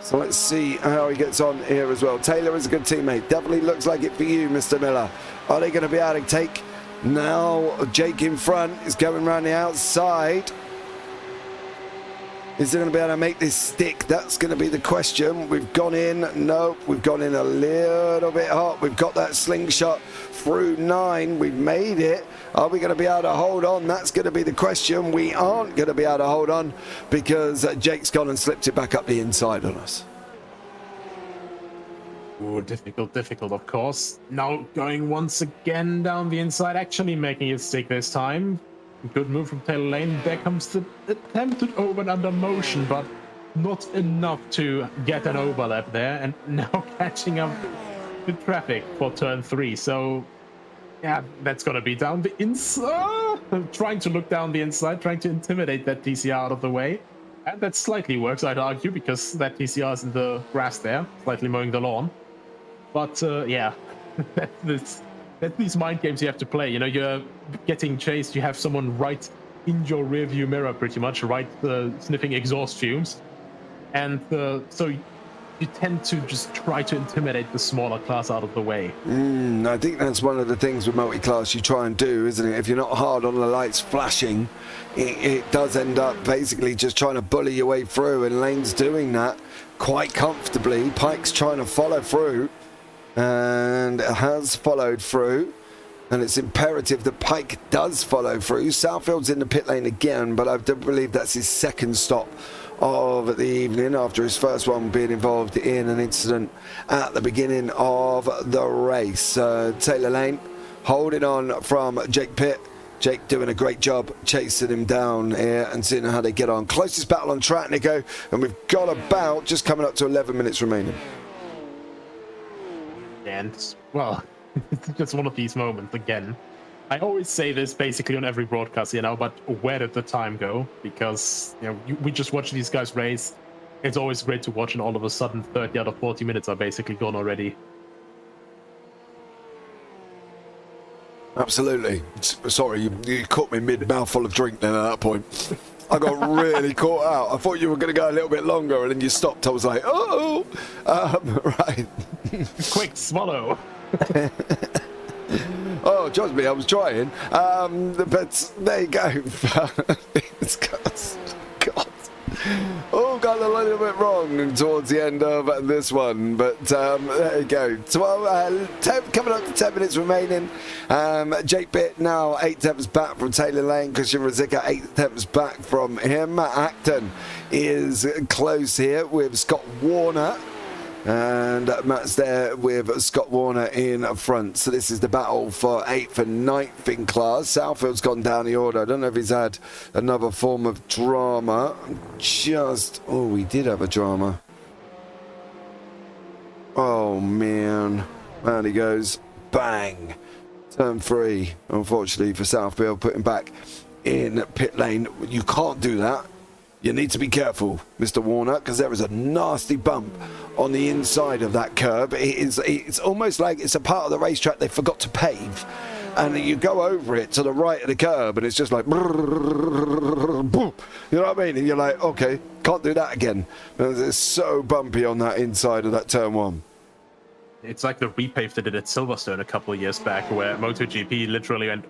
So let's see how he gets on here as well. Taylor is a good teammate. Definitely looks like it for you, Mr. Miller. Are they going to be able to take now? Jake in front is going around the outside. Is he going to be able to make this stick? That's going to be the question. We've gone in. No, we've gone in a little bit hot. We've got that slingshot through 9. We've made it. Are we going to be able to hold on? That's going to be the question. We aren't going to be able to hold on because Jake's gone and slipped it back up the inside on us. Ooh, difficult, of course. Now going once again down the inside, actually making it stick this time. Good move from Taylor Lane. There comes the attempted over and under motion, but not enough to get an overlap there, and now catching up the traffic for turn 3. So yeah, that's gonna be down the inside. Trying to look down the inside, trying to intimidate that TCR out of the way. And that slightly works, I'd argue, because that TCR is in the grass there, slightly mowing the lawn. But yeah, that's these mind games you have to play. You know, you're getting chased, you have someone right in your rearview mirror, pretty much, right, sniffing exhaust fumes. And so you tend to just try to intimidate the smaller class out of the way. I think that's one of the things with multi-class you try and do, isn't it? If you're not hard on the lights flashing, it does end up basically just trying to bully your way through, and Lane's doing that quite comfortably. Pike's trying to follow through, and has followed through, and it's imperative that Pike does follow through. Southfield's in the pit lane again, but I don't believe that's his second stop of the evening, after his first one being involved in an incident at the beginning of the race. Taylor Lane holding on from Jake Pitt. Jake doing a great job chasing him down here and seeing how they get on. Closest battle on track, Nico, and we've got about just coming up to 11 minutes remaining. And, well, it's just one of these moments again. I always say this basically on every broadcast, you know, but where did the time go? Because, you know, we just watch these guys race. It's always great to watch, and all of a sudden 30 out of 40 minutes are basically gone already. Absolutely. Sorry, you caught me mid-mouthful of drink then at that point. I got really caught out. I thought you were going to go a little bit longer, and then you stopped. I was like, oh, right. Quick swallow. Oh, trust me, I was trying. But there you go. God. Oh, got a little bit wrong towards the end of this one. But there you go. 10, coming up to 10 minutes remaining. Jake Pitt now 8 attempts back from Taylor Lane. Christian Rosica 8 attempts back from him. Acton is close here with Scott Warner. And Matt's there with Scott Warner in front. So this is the battle for 8th and 9th in class. Southfield's gone down the order. I don't know if he's had another form of drama. Oh, he did have a drama. Oh, man. And he goes, bang. Turn 3, unfortunately, for Southfield, putting back in pit lane. You can't do that. You need to be careful, Mr. Warner, because there is a nasty bump on the inside of that curb. It's almost like it's a part of the racetrack they forgot to pave. And you go over it to the right of the curb, and it's just like, boom. You know what I mean? And you're like, okay, can't do that again. And it's so bumpy on that inside of that turn 1. It's like the repave they did at Silverstone a couple of years back, where MotoGP literally went,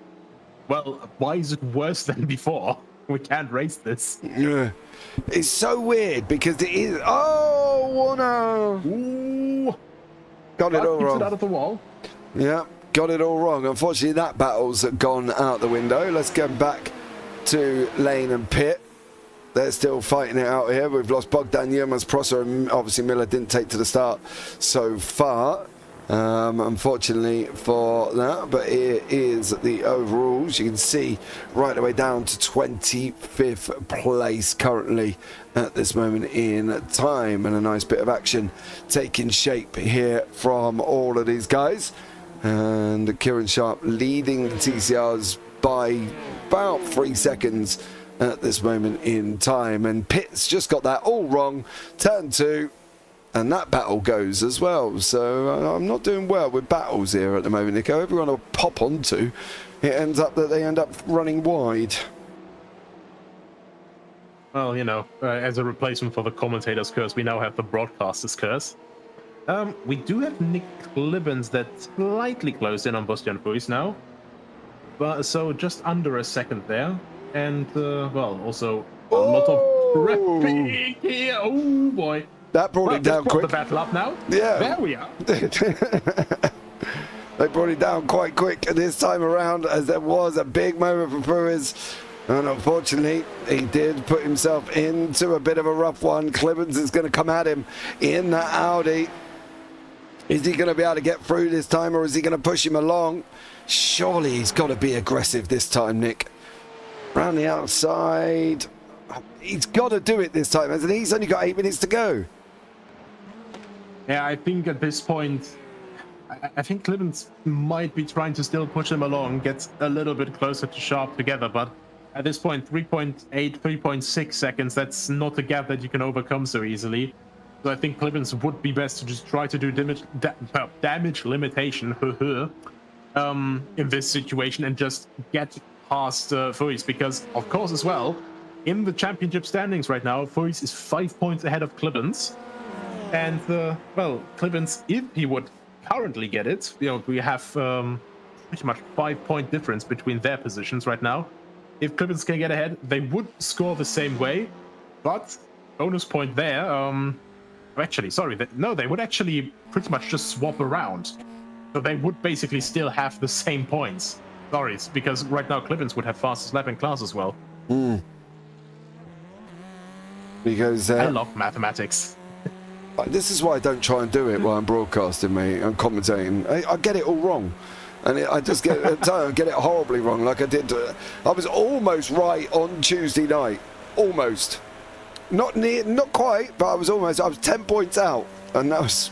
well, why is it worse than before? We can't race this. Yeah. It's so weird because it is. Oh, Warner! Ooh. Got it all wrong. It out of the wall. Yeah, got it all wrong. Unfortunately, that battle's gone out the window. Let's go back to Lane and Pitt. They're still fighting it out here. We've lost Bogdan Yilmaz, Prosser, and obviously Miller didn't take to the start so far. Unfortunately for that, but it is the overalls. You can see right the way down to 25th place currently at this moment in time, and a nice bit of action taking shape here from all of these guys. And Kieran Sharp leading the TCRs by about 3 seconds at this moment in time, and Pitt's just got that all wrong. Turn 2. And that battle goes as well. So I'm not doing well with battles here at the moment, Nico. Everyone will pop onto. It ends up that they end up running wide. Well, you know, as a replacement for the commentator's curse, we now have the broadcaster's curse. We do have Nick Clibbins that's slightly close in on Bastian Fuis now. But so just under a second there. And, well, also a lot of traffic here. Oh, boy. That brought it down quick. The battle up now. Yeah. There we are. They brought it down quite quick this time around, as there was a big moment for Fuis. And unfortunately, he did put himself into a bit of a rough one. Clibbins is going to come at him in that Audi. Is he going to be able to get through this time, or is he going to push him along? Surely he's got to be aggressive this time, Nick. Round the outside. He's got to do it this time, hasn't he? He's only got 8 minutes to go. Yeah, I think at this point, I think Clemens might be trying to still push him along, get a little bit closer to Sharp together, but at this point, 3.8, 3.6 seconds, that's not a gap that you can overcome so easily. So I think Clemens would be best to just try to do damage limitation in this situation and just get past Fuis, because, of course, as well, in the championship standings right now, Fuis is 5 points ahead of Clemens. And, well, Clemens, if he would currently get it, we have pretty much 5-point difference between their positions right now. If Clemens can get ahead, they would score the same way, but bonus point there. Actually, sorry, they would actually pretty much just swap around. So they would basically still have the same points. Sorry, it's because right now Clemens would have fastest lap in class as well. Because I love mathematics. This is why I don't try and do it while I'm broadcasting, mate. I'm commentating. I get it all wrong. And I just get it horribly wrong, like I did. I was almost right on Tuesday night. Almost. Not quite, but I was 10 points out. And that was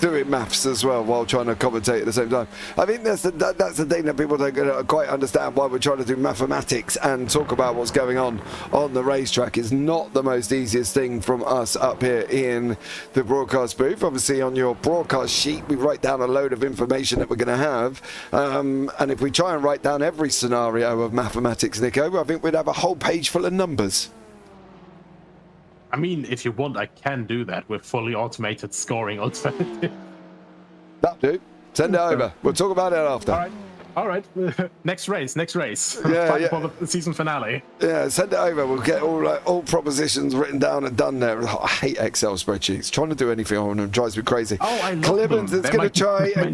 doing maths as well while trying to commentate at the same time. I think that's the thing that people don't quite understand, why we're trying to do mathematics and talk about what's going on the racetrack. Is not the most easiest thing from us up here in the broadcast booth. Obviously on your broadcast sheet we write down a load of information that we're going to have, and if we try and write down every scenario of mathematics, Nico, I think we'd have a whole page full of numbers. I mean, if you want, I can do that with fully automated scoring alternative. That'll do. Send it over. We'll talk about it after. All right. Next race. Yeah. For the season finale. Yeah, send it over. We'll get all propositions written down and done there. I hate Excel spreadsheets. Trying to do anything on them drives me crazy. Oh, I love Clemens is going to try and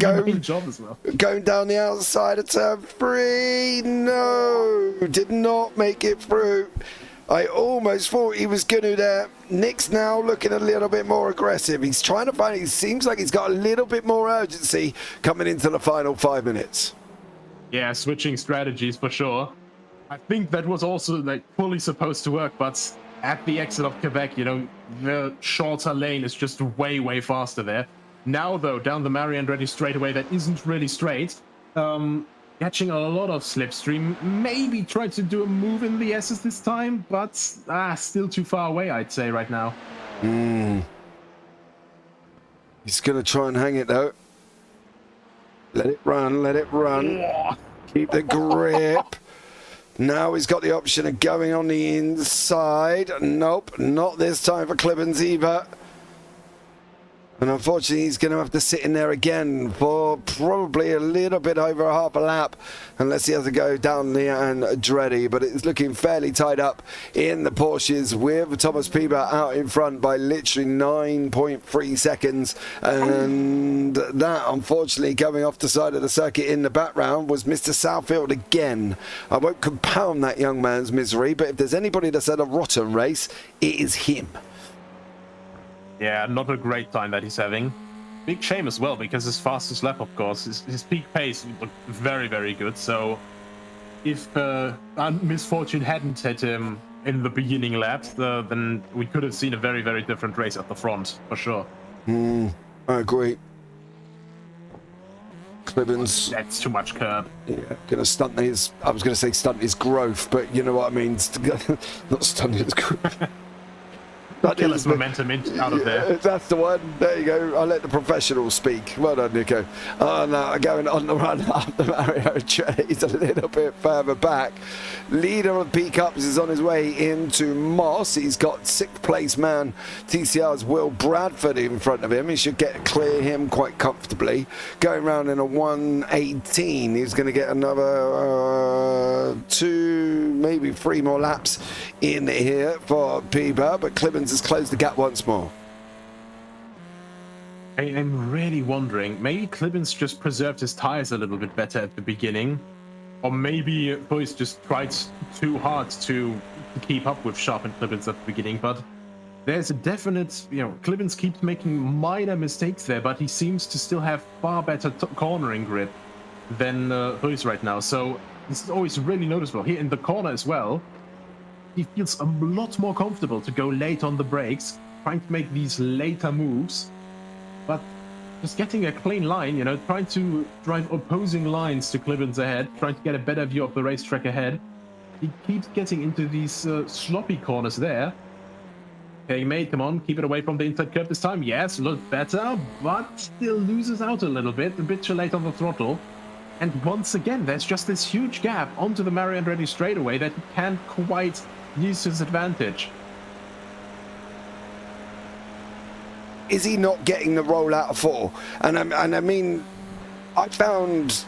going down the outside of turn 3. No, did not make it through. I almost thought he was going to there. Nick's now looking a little bit more aggressive. He's trying to find, it seems like he's got a little bit more urgency coming into the final 5 minutes. Yeah, switching strategies for sure. I think that was also fully supposed to work, but at the exit of Quebec, the shorter lane is just way, way faster there. Now, though, down the Marie-Andretti straightaway, that isn't really straight. Catching a lot of slipstream, maybe try to do a move in the S's this time, but still too far away, I'd say, right now. He's going to try and hang it, though. Let it run. Keep the grip. Now he's got the option of going on the inside. Nope, not this time for Clemens either. And unfortunately, he's going to have to sit in there again for probably a little bit over half a lap, unless he has to go down the Andretti. But it's looking fairly tied up in the Porsches, with Thomas Pieper out in front by literally 9.3 seconds. And that, unfortunately, going off the side of the circuit in the background was Mr. Southfield again. I won't compound that young man's misery, but if there's anybody that's had a rotten race, it is him. Yeah, not a great time that he's having. Big shame as well, because his fastest lap, of course, his peak pace looked very, very good. So if misfortune hadn't hit him in the beginning laps, then we could have seen a very, very different race at the front, for sure. I agree. Clemens. That's too much curb. Yeah, going to stunt his, I was going to say stunt his growth, but you know what I mean. Not stunt his growth. Kill his momentum out of there. That's the one. There you go. I'll let the professionals speak. Well done, Nico. Oh, no, going on the run up the Mario track. He's a little bit further back. Leader of P-Cups is on his way into Moss. He's got 6th place man TCR's Will Bradford in front of him. He should clear him quite comfortably. Going round in a 1:18. He's going to get another 2, maybe 3 more laps in here for Pieper, but Clemens has closed the gap once more. I'm really wondering, maybe Clemens just preserved his tires a little bit better at the beginning, or maybe Boyce just tried too hard to keep up with Sharp and Clemens at the beginning, but there's a definite, Clemens keeps making minor mistakes there, but he seems to still have far better cornering grip than Boyce right now, so this is always really noticeable. Here in the corner as well, he feels a lot more comfortable to go late on the brakes, trying to make these later moves. But just getting a clean line, trying to drive opposing lines to Clibbins ahead, trying to get a better view of the racetrack ahead. He keeps getting into these sloppy corners there. Okay, mate, come on, keep it away from the inside curve this time. Yes, look better, but still loses out a bit too late on the throttle. And once again, there's just this huge gap onto the Mario Andretti straightaway that he can't quite use to his advantage. Is he not getting the roll out of 4? And I mean, I found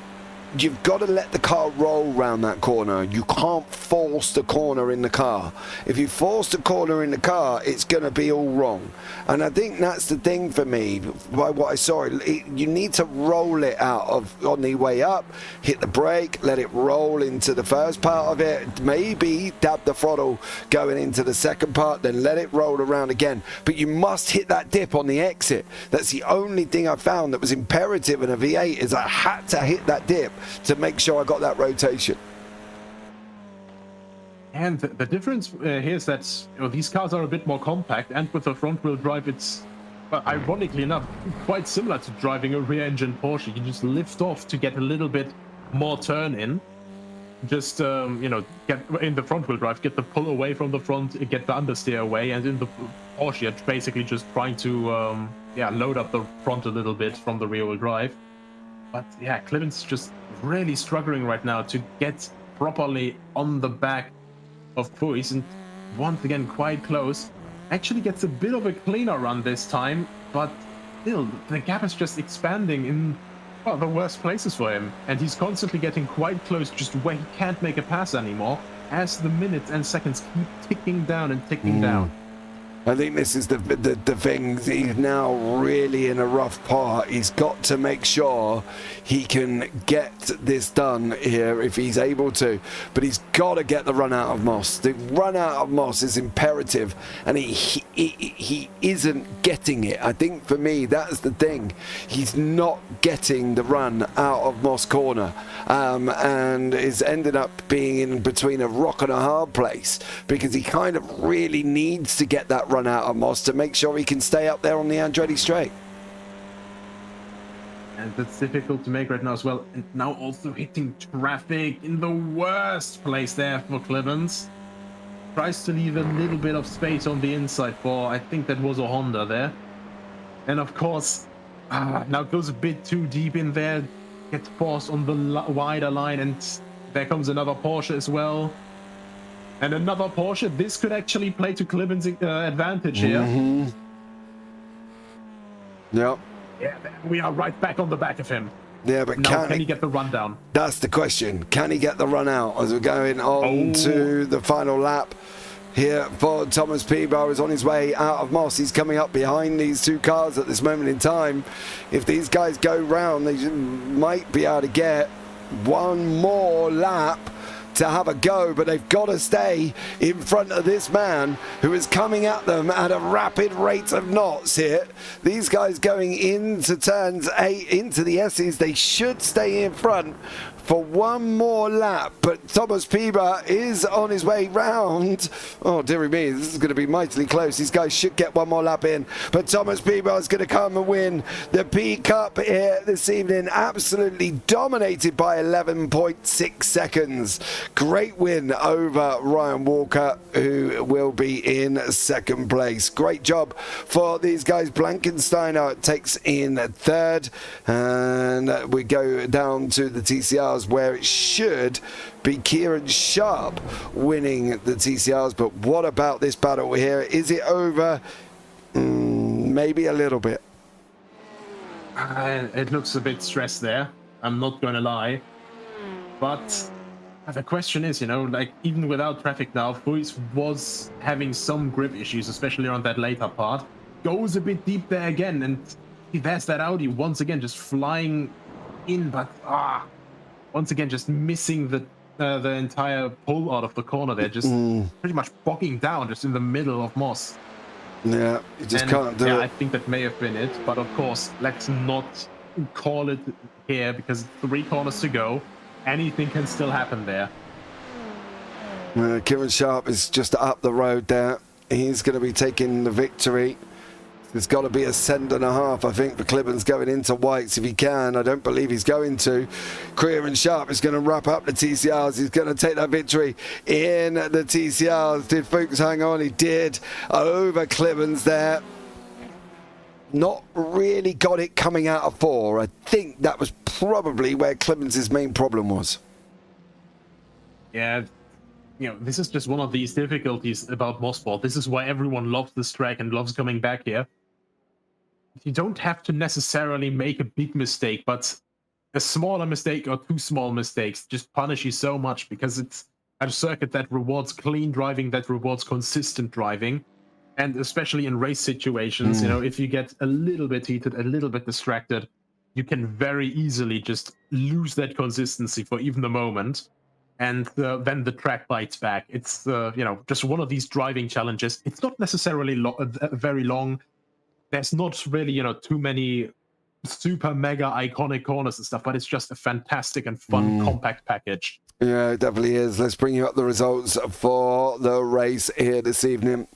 you've got to let the car roll round that corner. You can't force the corner in the car. If you force the corner in the car, it's going to be all wrong. And I think that's the thing for me, by what I saw. You need to roll it out on the way up, hit the brake, let it roll into the first part of it, maybe dab the throttle going into the second part, then let it roll around again. But you must hit that dip on the exit. That's the only thing I found that was imperative in a V8, is I had to hit that dip to make sure I got that rotation. And the difference here is that these cars are a bit more compact, and with the front-wheel drive, it's, ironically enough, quite similar to driving a rear-engine Porsche. You just lift off to get a little bit more turn in. Just, get in the front-wheel drive, get the pull away from the front, get the understeer away, and in the Porsche, you're basically just trying to, load up the front a little bit from the rear-wheel drive. But yeah, Clibbins just really struggling right now to get properly on the back of Puis, and once again quite close. Actually gets a bit of a cleaner run this time, but still the gap is just expanding in the worst places for him, and he's constantly getting quite close just where he can't make a pass anymore as the minutes and seconds keep ticking down and ticking down. I think this is the thing. He's now really in a rough part. He's got to make sure he can get this done here if he's able to. But he's got to get the run out of Moss. The run out of Moss is imperative, and he isn't getting it. I think for me, that's the thing. He's not getting the run out of Moss corner, and is ended up being in between a rock and a hard place, because he kind of really needs to get that run out of Moss to make sure he can stay up there on the Andretti straight. And that's difficult to make right now as well. And now also hitting traffic in the worst place there for Clibbins. Tries to leave a little bit of space on the inside for, I think that was a Honda there. And of course, now goes a bit too deep in there, gets forced on the wider line, and there comes another Porsche as well. And another Porsche. This could actually play to Clibbins' advantage here. Yep. Yeah, we are right back on the back of him. Yeah, but now, can he get the run down? That's the question. Can he get the run out as we're going on to the final lap here for Thomas Peebar, is on his way out of Moss. He's coming up behind these two cars at this moment in time. If these guys go round, they might be able to get one more lap to have a go, but they've got to stay in front of this man who is coming at them at a rapid rate of knots here. These guys going into turns 8 into the S's, they should stay in front for one more lap, but Thomas Peebar is on his way round. Oh dearie me, this is going to be mightily close. These guys should get one more lap in, but Thomas Peebar is going to come and win the P Cup here this evening, absolutely dominated by 11.6 seconds. Great win over Ryan Walker, who will be in second place. Great job for these guys. Blankensteiner takes in third, and we go down to the TCRs, where it should be Kieran Sharp winning the TCRs. But what about this battle here? Is it over? Maybe a little bit. It looks a bit stressed there, I'm not gonna lie. But the question is, like, even without traffic now, Puis was having some grip issues, especially on that later part. Goes a bit deep there again, and there's that Audi once again just flying in, but once again just missing the entire pull out of the corner there, just pretty much bogging down just in the middle of Moss. Yeah, you just can't do it. I think that may have been it, but of course, let's not call it here, because 3 corners to go. Anything can still happen there. Kieran Sharp is just up the road there. He's going to be taking the victory. There's got to be a send and a half, I think, for Clibbons going into Whites if he can. I don't believe he's going to. Kieran Sharp is going to wrap up the TCRs. He's going to take that victory in the TCRs. Did Fuchs hang on? He did over Clibbons there. Not really got it coming out of 4. I think that was probably where Clibbons' main problem was. Yeah, this is just one of these difficulties about Mosport. This is why everyone loves this track and loves coming back here. You don't have to necessarily make a big mistake, but a smaller mistake or 2 small mistakes just punish you so much, because it's a circuit that rewards clean driving, that rewards consistent driving. And especially in race situations, if you get a little bit heated, a little bit distracted, you can very easily just lose that consistency for even a moment. And then the track bites back. It's, just one of these driving challenges. It's not necessarily very long. There's not really, too many super mega iconic corners and stuff, but it's just a fantastic and fun compact package. Yeah, it definitely is. Let's bring you up the results for the race here this evening.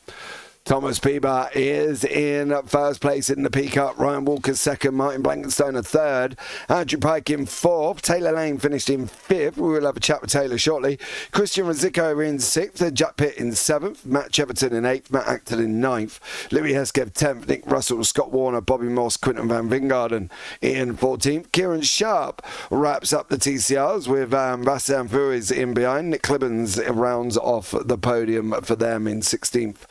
Thomas Pieber is in first place in the P Cup. Ryan Walker second. Martin Blankenstone third. Andrew Pike in fourth. Taylor Lane finished in fifth. We will have a chat with Taylor shortly. Christian Rizzico in sixth. Jack Pitt in seventh. Matt Cheverton in eighth. Matt Acton in ninth. Louis Hesketh 10th. Nick Russell, Scott Warner, Bobby Moss, Quinton Van Vingarden in 14th. Kieran Sharp wraps up the TCRs with Bastian Fuis in behind. Nick Clibbons rounds off the podium for them in 16th.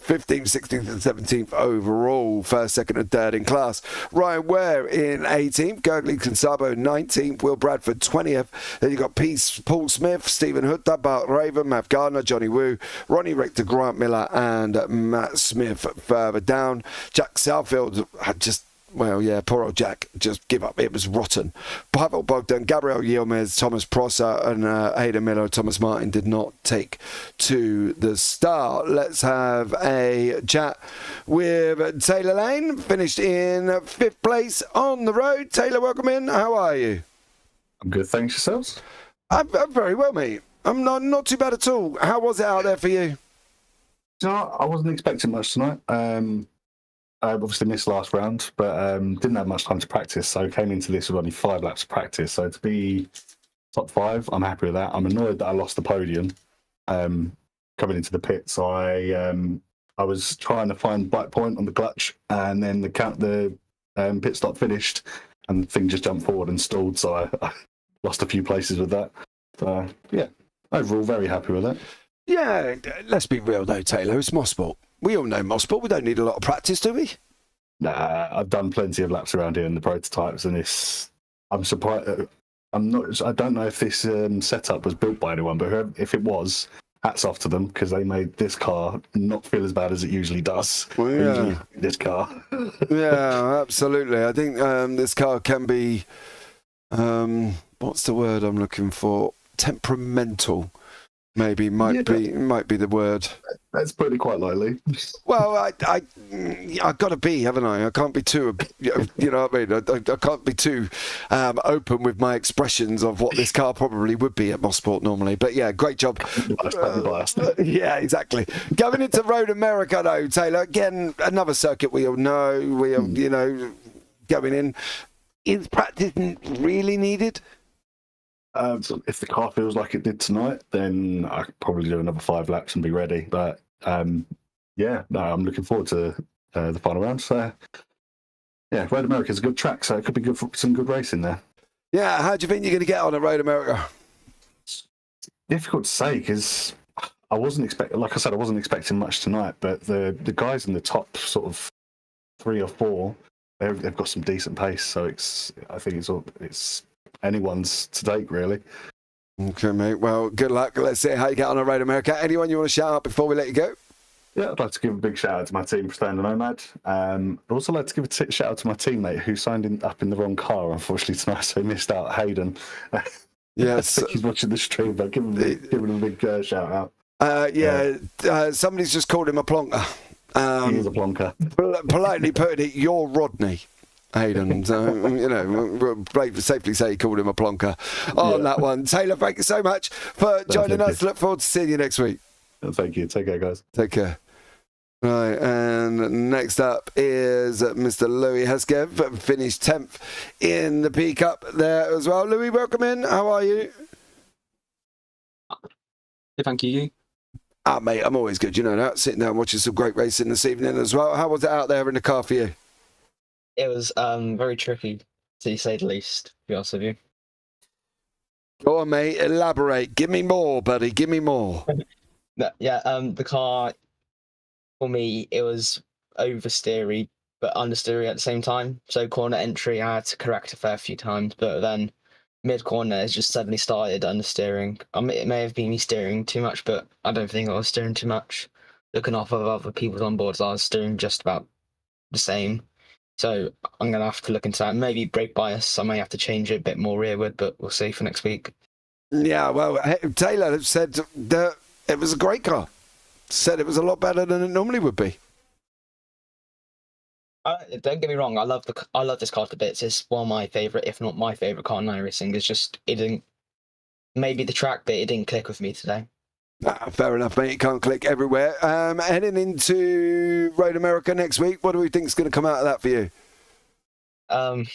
15th, 16th and 17th overall, first, second and third in class. Ryan Ware in 18th, Gergely Consabo 19th, Will Bradford 20th. Then you've got Paul Smith, Stephen Hood, Bart Raven, Matt Gardner, Johnny Wu, Ronnie Richter, Grant Miller and Matt Smith further down. Jack Southfield had just... Well, yeah, poor old Jack just give up. It was rotten. Pavel Bogdan, Gabriel Yilmaz, Thomas Prosser and Hayden Miller, Thomas Martin did not take to the start. Let's have a chat with Taylor Lane, finished in 5th place on the road. Taylor, welcome in. How are you? I'm good, thanks. Yourselves? I'm very well, mate. I'm not too bad at all. How was it out there for you? I wasn't expecting much tonight. I obviously missed last round, but didn't have much time to practice, so came into this with only 5 laps of practice. So to be top 5, I'm happy with that. I'm annoyed that I lost the podium coming into the pit. So I was trying to find bite point on the clutch, and then the pit stop finished, and the thing just jumped forward and stalled. So I lost a few places with that. So yeah, overall very happy with it. Yeah, let's be real though, Taylor. It's Mosport. We all know Mosport. We don't need a lot of practice, do we? Nah, I've done plenty of laps around here in the prototypes, and I'm surprised. I don't know if this setup was built by anyone, but if it was, hats off to them, because they made this car not feel as bad as it usually does. Well, yeah. This car. Yeah, absolutely. I think this car can be, what's the word I'm looking for? Temperamental. Maybe might be the word. That's putting it quite lightly. Well, I've got to be, haven't I? I can't be too, you know what I mean? I can't be too open with my expressions of what this car probably would be at Mosport normally. But yeah, great job. Biased. Yeah, exactly. Going into Road America though, Taylor, again, another circuit we all know. We are, going in. Is practice really needed? If the car feels like it did tonight, then I could probably do another 5 laps and be ready. But I'm looking forward to the final round. So yeah, Road America is a good track, so it could be good for some good racing there. Yeah, how do you think you're going to get on at Road America? It's difficult to say because I wasn't expecting much tonight. But the guys in the top sort of 3 or 4, they've got some decent pace. So I think it's anyone's to take, really. Okay, mate. Well, good luck. Let's see how you get on Road America. Anyone you want to shout out before we let you go? Yeah, I'd like to give a big shout out to my team for staying the Nomad. I'd also like to give a shout out to my teammate who signed up in the wrong car, unfortunately, tonight, so he missed out. Hayden. Yes. I think he's watching the stream, but give him a big shout out. Somebody's just called him a plonker. He is a plonker. Politely putting it, you're Rodney. Hayden. So, you know, we'll safely say he called him a plonker on that one. Taylor, thank you so much for joining us. Look forward to seeing you next week. Thank you. Take care, guys. Take care. Right, and next up is Mr. Louis Heskev, finished 10th in the P Cup there as well. Louis, welcome in. How are you? Thank you. Mate, I'm always good, you know that. Sitting down watching some great racing this evening as well. How was it out there in the car for you? It was very tricky, to say the least, to be honest with you. Go on, mate. Elaborate. Give me more, buddy. Give me more. The car, for me, it was oversteery, but understeery at the same time. So corner entry, I had to correct a fair few times, but then mid-corner has just suddenly started understeering. It may have been me steering too much, but I don't think I was steering too much. Looking off of other people's onboards, I was steering just about the same. So I'm going to have to look into that. Maybe brake bias, I may have to change it a bit more rearward, but we'll see for next week. Yeah, well, Taylor said that it was a great car. Said it was a lot better than it normally would be. Don't get me wrong, I love this car to bits. It's one of my favourite, if not my favourite car in iRacing. It's just, it didn't, maybe the track bit, it didn't click with me today. Fair enough, mate. It can't click everywhere. Heading into Road America next week, what do we think is going to come out of that for you? I'm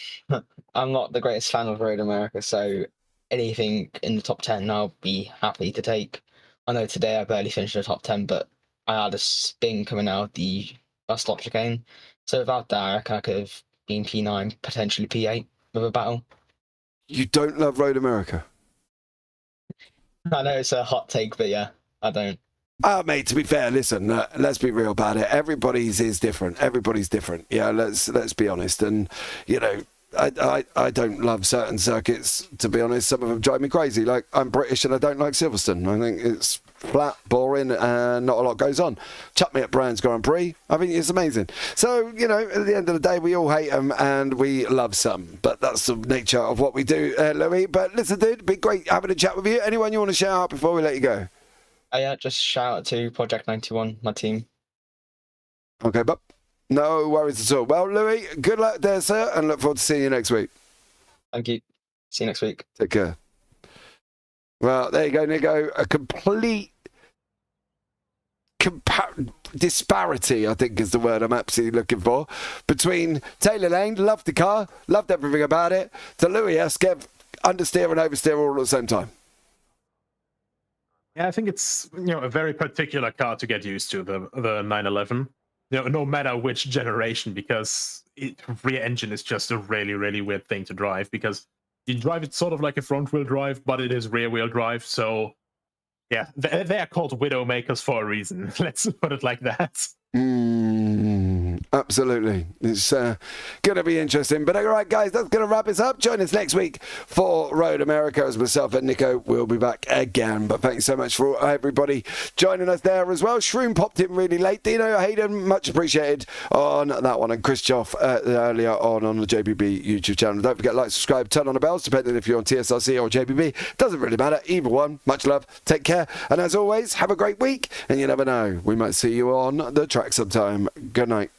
not the greatest fan of Road America, so anything in the top 10 I'll be happy to take. I know today I barely finished the top 10, but I had a spin coming out of the bus stop chicane. So without that, I reckon I could have been P9, potentially P8 with a battle. You don't love Road America? I know it's a hot take, but yeah, I don't. Mate, to be fair, listen, let's be real about it. Everybody's is different. Everybody's different. Yeah, let's be honest. And, you know, I don't love certain circuits, to be honest. Some of them drive me crazy. Like, I'm British and I don't like Silverstone. I think it's flat, boring, and not a lot goes on. Chuck me at Brands Grand Prix. I think it's amazing. So, you know, at the end of the day, we all hate them and we love some. But that's the nature of what we do, Louis. But listen, dude, been great having a chat with you. Anyone you want to shout out before we let you go? Yeah, just shout out to Project 91, my team. Okay, but no worries at all. Well, Louis, good luck there, sir, and look forward to seeing you next week. Thank you. See you next week. Take care. Well, there you go, Nico. A complete disparity, I think is the word I'm absolutely looking for, between Taylor Lane, loved the car, loved everything about it, to Louis Heskev, understeer and oversteer all at the same time. Yeah, I think it's, you know, a very particular car to get used to, the 911. You know, no matter which generation, because rear engine is just a really, really weird thing to drive, because you drive it sort of like a front-wheel drive, but it is rear-wheel drive. So, yeah, they are called Widowmakers for a reason. Let's put it like that. Absolutely. It's going to be interesting. But all right, guys, that's going to wrap us up. Join us next week for Road America. As myself and Nico will be back again. But thanks so much for everybody joining us there as well. Shroom popped in really late. Dino Hayden, much appreciated on that one. And Chris Joff earlier on the JBB YouTube channel. Don't forget, like, subscribe, turn on the bells, depending if you're on TSRC or JBB. Doesn't really matter. Either one. Much love. Take care. And as always, have a great week. And you never know, we might see you on the track sometime. Good night.